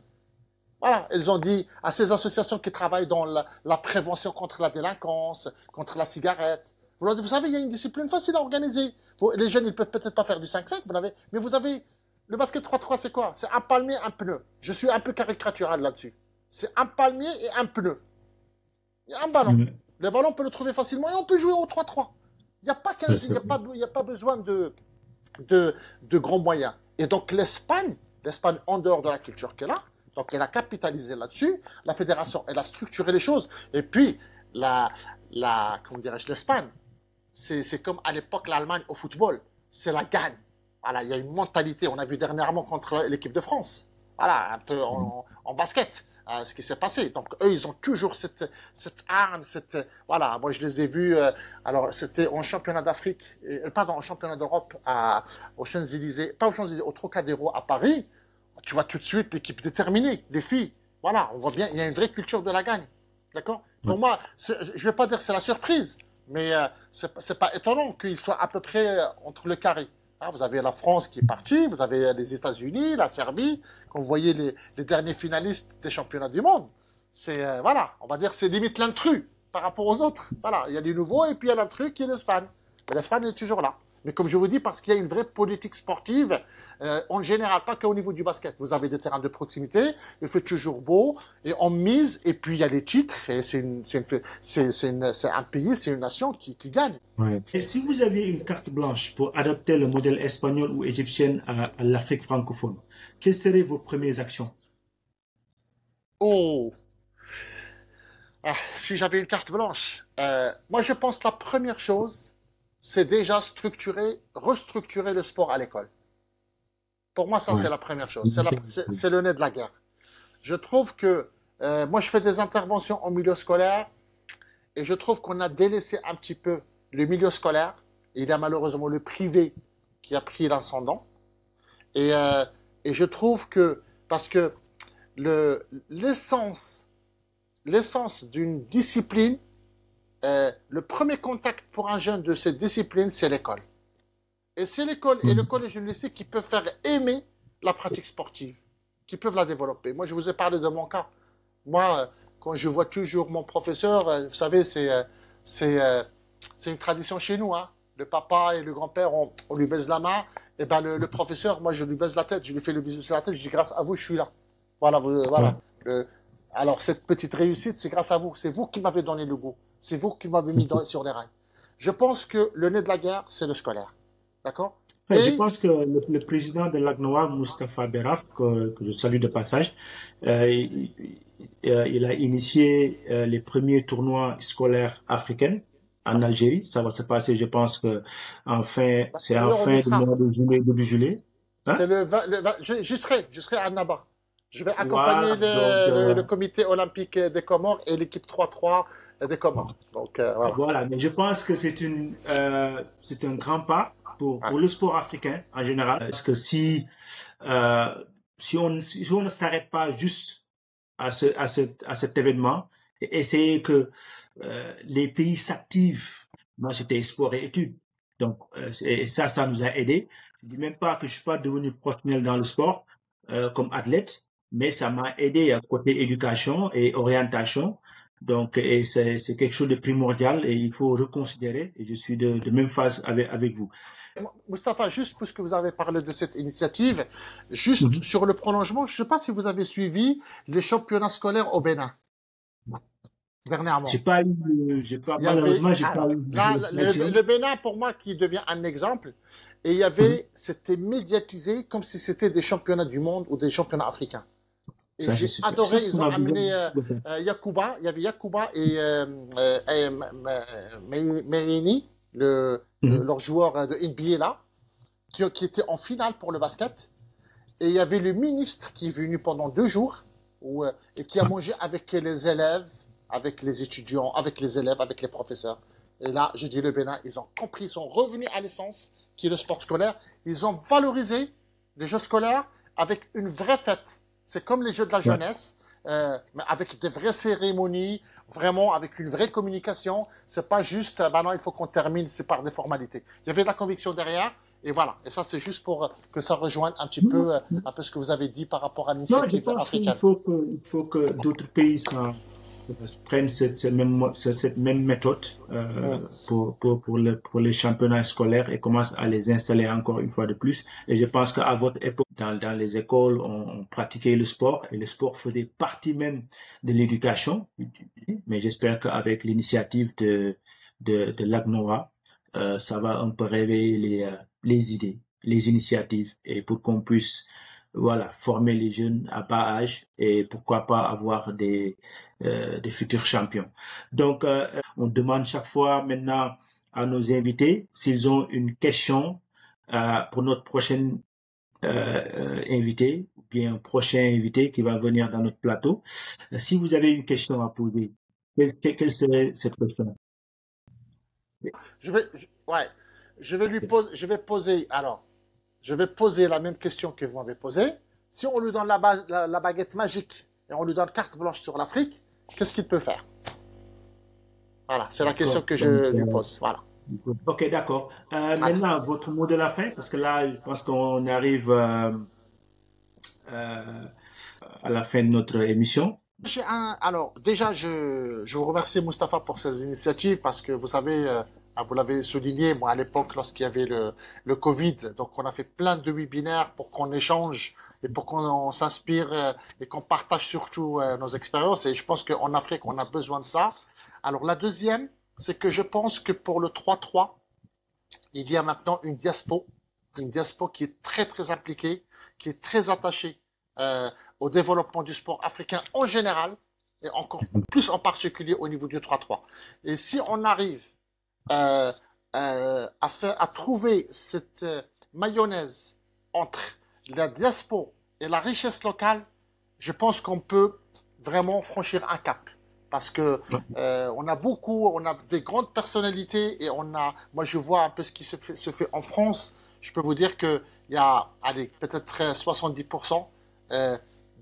Voilà, ils ont dit à ces associations qui travaillent dans la prévention contre la délinquance, contre la cigarette, Vous savez, il y a une discipline facile à organiser. Les jeunes, ils peuvent peut-être pas faire du 5-5, mais vous avez... Le basket 3-3, c'est quoi? C'est un palmier, un pneu. Je suis un peu caricatural là-dessus. C'est un palmier et un pneu. Il y a un ballon. Le ballon, on peut le trouver facilement et on peut jouer au 3-3. Il n'y a pas y a pas besoin de grands moyens. Et donc, l'Espagne, en dehors de la culture qu'elle a, donc elle a capitalisé là-dessus. La fédération, elle a structuré les choses. Et puis, comment dirais-je, l'Espagne, c'est comme à l'époque l'Allemagne au football. C'est la gagne. Voilà, il y a une mentalité. On a vu dernièrement contre l'équipe de France. Voilà, un peu en basket, ce qui s'est passé. Donc, eux, ils ont toujours cette arme, voilà, moi, je les ai vus. Alors, c'était en championnat d'Afrique, pardon, en championnat d'Europe aux Champs-Élysées, pas aux Champs-Élysées, au Trocadéro à Paris. Tu vois tout de suite l'équipe déterminée, les filles. Voilà, on voit bien, il y a une vraie culture de la gagne. D'accord? Pour moi, je ne vais pas dire que c'est la surprise, mais c'est pas étonnant qu'ils soient à peu près entre le carré. Ah, vous avez la France qui est partie, vous avez les États-Unis, la Serbie. Quand vous voyez les derniers finalistes des championnats du monde, c'est voilà, on va dire c'est limite l'intrus par rapport aux autres. Voilà, il y a les nouveaux et puis il y a l'intrus qui est l'Espagne. Mais l'Espagne est toujours là. Mais comme je vous dis, parce qu'il y a une vraie politique sportive, en général, pas qu'au niveau du basket. Vous avez des terrains de proximité, il fait toujours beau, et on mise, et puis il y a les titres, et c'est un pays, c'est une nation qui gagne. Ouais. Et si vous aviez une carte blanche pour adapter le modèle espagnol ou égyptien à l'Afrique francophone, quelles seraient vos premières actions? Oh, si j'avais une carte blanche, moi je pense que la première chose, c'est déjà restructurer le sport à l'école. Pour moi, ça, Ouais. c'est la première chose. C'est le nez de la guerre. Je trouve que, moi, je fais des interventions en milieu scolaire et je trouve qu'on a délaissé un petit peu le milieu scolaire. Il y a malheureusement le privé qui a pris l'ascendant. Et je trouve que, parce que l'essence d'une discipline, le premier contact pour un jeune de cette discipline, c'est l'école. Et c'est l'école et le collège et le lycée qui peuvent faire aimer la pratique sportive, qui peuvent la développer. Moi, je vous ai parlé de mon cas. Moi, quand je vois toujours mon professeur, vous savez, c'est une tradition chez nous. Hein. Le papa et le grand-père, on lui baise la main. Et ben le professeur, moi, je lui baise la tête. Je lui fais le bisou sur la tête. Je dis, grâce à vous, je suis là. Voilà. Voilà. Alors, cette petite réussite, c'est grâce à vous. C'est vous qui m'avez donné le goût. C'est vous qui m'avez mis sur les rails. Je pense que le nez de la guerre, c'est le scolaire. D'accord? Ouais, je pense que le président de l'ACNOA, Moustapha Berraf, que je salue de passage, il a initié les premiers tournois scolaires africains en Algérie. Ça va se passer, je pense que c'est en fin du mois de juillet, début juillet. Hein? C'est je serai à Annaba. Je vais accompagner Voilà, le comité olympique des Comores et l'équipe 3-3 des Comores. Donc, voilà. Voilà, mais je pense que c'est un grand pas pour le sport africain en général. Parce que si on ne s'arrête pas juste à cet événement et essayer que les pays s'activent. Moi, j'étais sport et études. Donc, et ça nous a aidé. Je dis même pas que je suis pas devenu professionnel dans le sport comme athlète, mais ça m'a aidé à côté éducation et orientation. Donc, et c'est quelque chose de primordial et il faut reconsidérer. Et je suis de même phase avec vous. Moustapha, juste puisque vous avez parlé de cette initiative, juste sur le prolongement, je ne sais pas si vous avez suivi les championnats scolaires au Bénin dernièrement. Malheureusement, j'ai pas eu. Le Bénin, pour moi, qui devient un exemple, et c'était médiatisé comme si c'était des championnats du monde ou des championnats africains. Et j'ai adoré, ils ont amené Yacouba, il y avait Yacouba et Merini, leur joueur de NBA là, qui était en finale pour le basket. Et il y avait le ministre qui est venu pendant 2 jours et qui a mangé avec les élèves, avec les étudiants, avec les élèves, avec les professeurs. Et là, j'ai dit le Bénin, ils ont compris, ils sont revenus à l'essence, qui est le sport scolaire. Ils ont valorisé les jeux scolaires avec une vraie fête. C'est comme les jeux de la jeunesse, mais avec des vraies cérémonies, vraiment avec une vraie communication. C'est pas juste, non, il faut qu'on termine, c'est par des formalités. Il y avait de la conviction derrière, et voilà. Et ça, c'est juste pour que ça rejoigne un petit peu, un peu ce que vous avez dit par rapport à l'initiative africaine. Il faut que d'autres pays prennent cette même méthode pour les championnats scolaires et commencent à les installer encore une fois de plus. Et je pense qu'à votre époque, dans les écoles, on pratiquait le sport et le sport faisait partie même de l'éducation. Mais j'espère qu'avec l'initiative de l'ACNOA, ça va un peu réveiller les idées, les initiatives et pour qu'on puisse former les jeunes à bas âge et pourquoi pas avoir des futurs champions. Donc, on demande chaque fois maintenant à nos invités s'ils ont une question pour notre prochaine invité ou bien un prochain invité qui va venir dans notre plateau. Si vous avez une question à poser, quelle serait cette question? Ouais, je vais poser la même question que vous m'avez posée. Si on lui donne la baguette magique et on lui donne carte blanche sur l'Afrique, qu'est-ce qu'il peut faire? Voilà, c'est la question que je lui pose. Voilà. Ok, d'accord. Maintenant, votre mot de la fin, parce que là, je pense qu'on arrive à la fin de notre émission. Alors, déjà, je vous remercie, Mustapha, pour ces initiatives parce que vous savez, vous l'avez souligné, moi, à l'époque, lorsqu'il y avait le Covid, donc on a fait plein de webinaires pour qu'on échange et pour qu'on s'inspire et qu'on partage surtout nos expériences. Et je pense qu'en Afrique, on a besoin de ça. Alors, la deuxième, c'est que je pense que pour le 3-3, il y a maintenant une diaspora qui est très, très impliquée, qui est très attachée au développement du sport africain en général et encore plus en particulier au niveau du 3-3. Et si on arrive à trouver cette mayonnaise entre la diaspora et la richesse locale, je pense qu'on peut vraiment franchir un cap. Parce que on a des grandes personnalités et moi je vois un peu ce qui se fait en France. Je peux vous dire qu'il y a, allez, peut-être 70%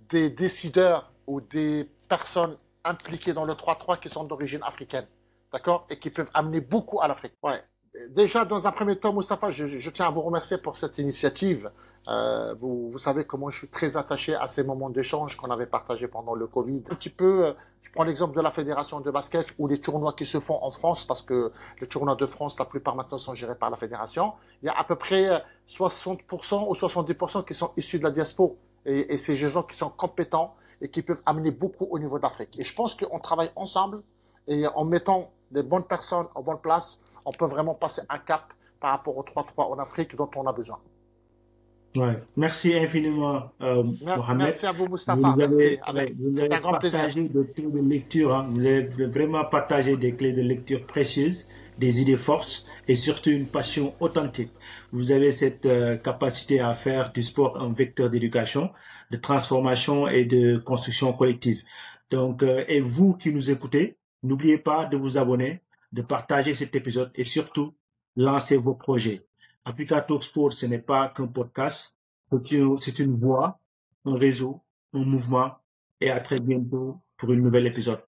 des décideurs ou des personnes impliquées dans le 3-3 qui sont d'origine africaine, d'accord, et qui peuvent amener beaucoup à l'Afrique. Ouais. Déjà, dans un premier temps, Mustapha, je tiens à vous remercier pour cette initiative. Vous savez comment je suis très attaché à ces moments d'échange qu'on avait partagés pendant le Covid. Un petit peu, je prends l'exemple de la fédération de basket ou les tournois qui se font en France, parce que les tournois de France, la plupart maintenant sont gérés par la fédération. Il y a à peu près 60% ou 70% qui sont issus de la diaspora. Et c'est des gens qui sont compétents et qui peuvent amener beaucoup au niveau d'Afrique. Et je pense qu'on travaille ensemble et en mettant les bonnes personnes en bonne place, on peut vraiment passer un cap par rapport au 3-3 en Afrique dont on a besoin. Ouais. Merci infiniment, Mohamed. Merci à vous, Mustapha. Merci. C'est un grand plaisir. Des clés de lecture, hein. Vous avez vraiment partagé des clés de lecture précieuses, des idées fortes et surtout une passion authentique. Vous avez cette capacité à faire du sport un vecteur d'éducation, de transformation et de construction collective. Donc, et vous qui nous écoutez, n'oubliez pas de vous abonner, de partager cet épisode et surtout, lancez vos projets. Africa Talk Sport, ce n'est pas qu'un podcast, c'est une voix, un réseau, un mouvement et à très bientôt pour une nouvelle épisode.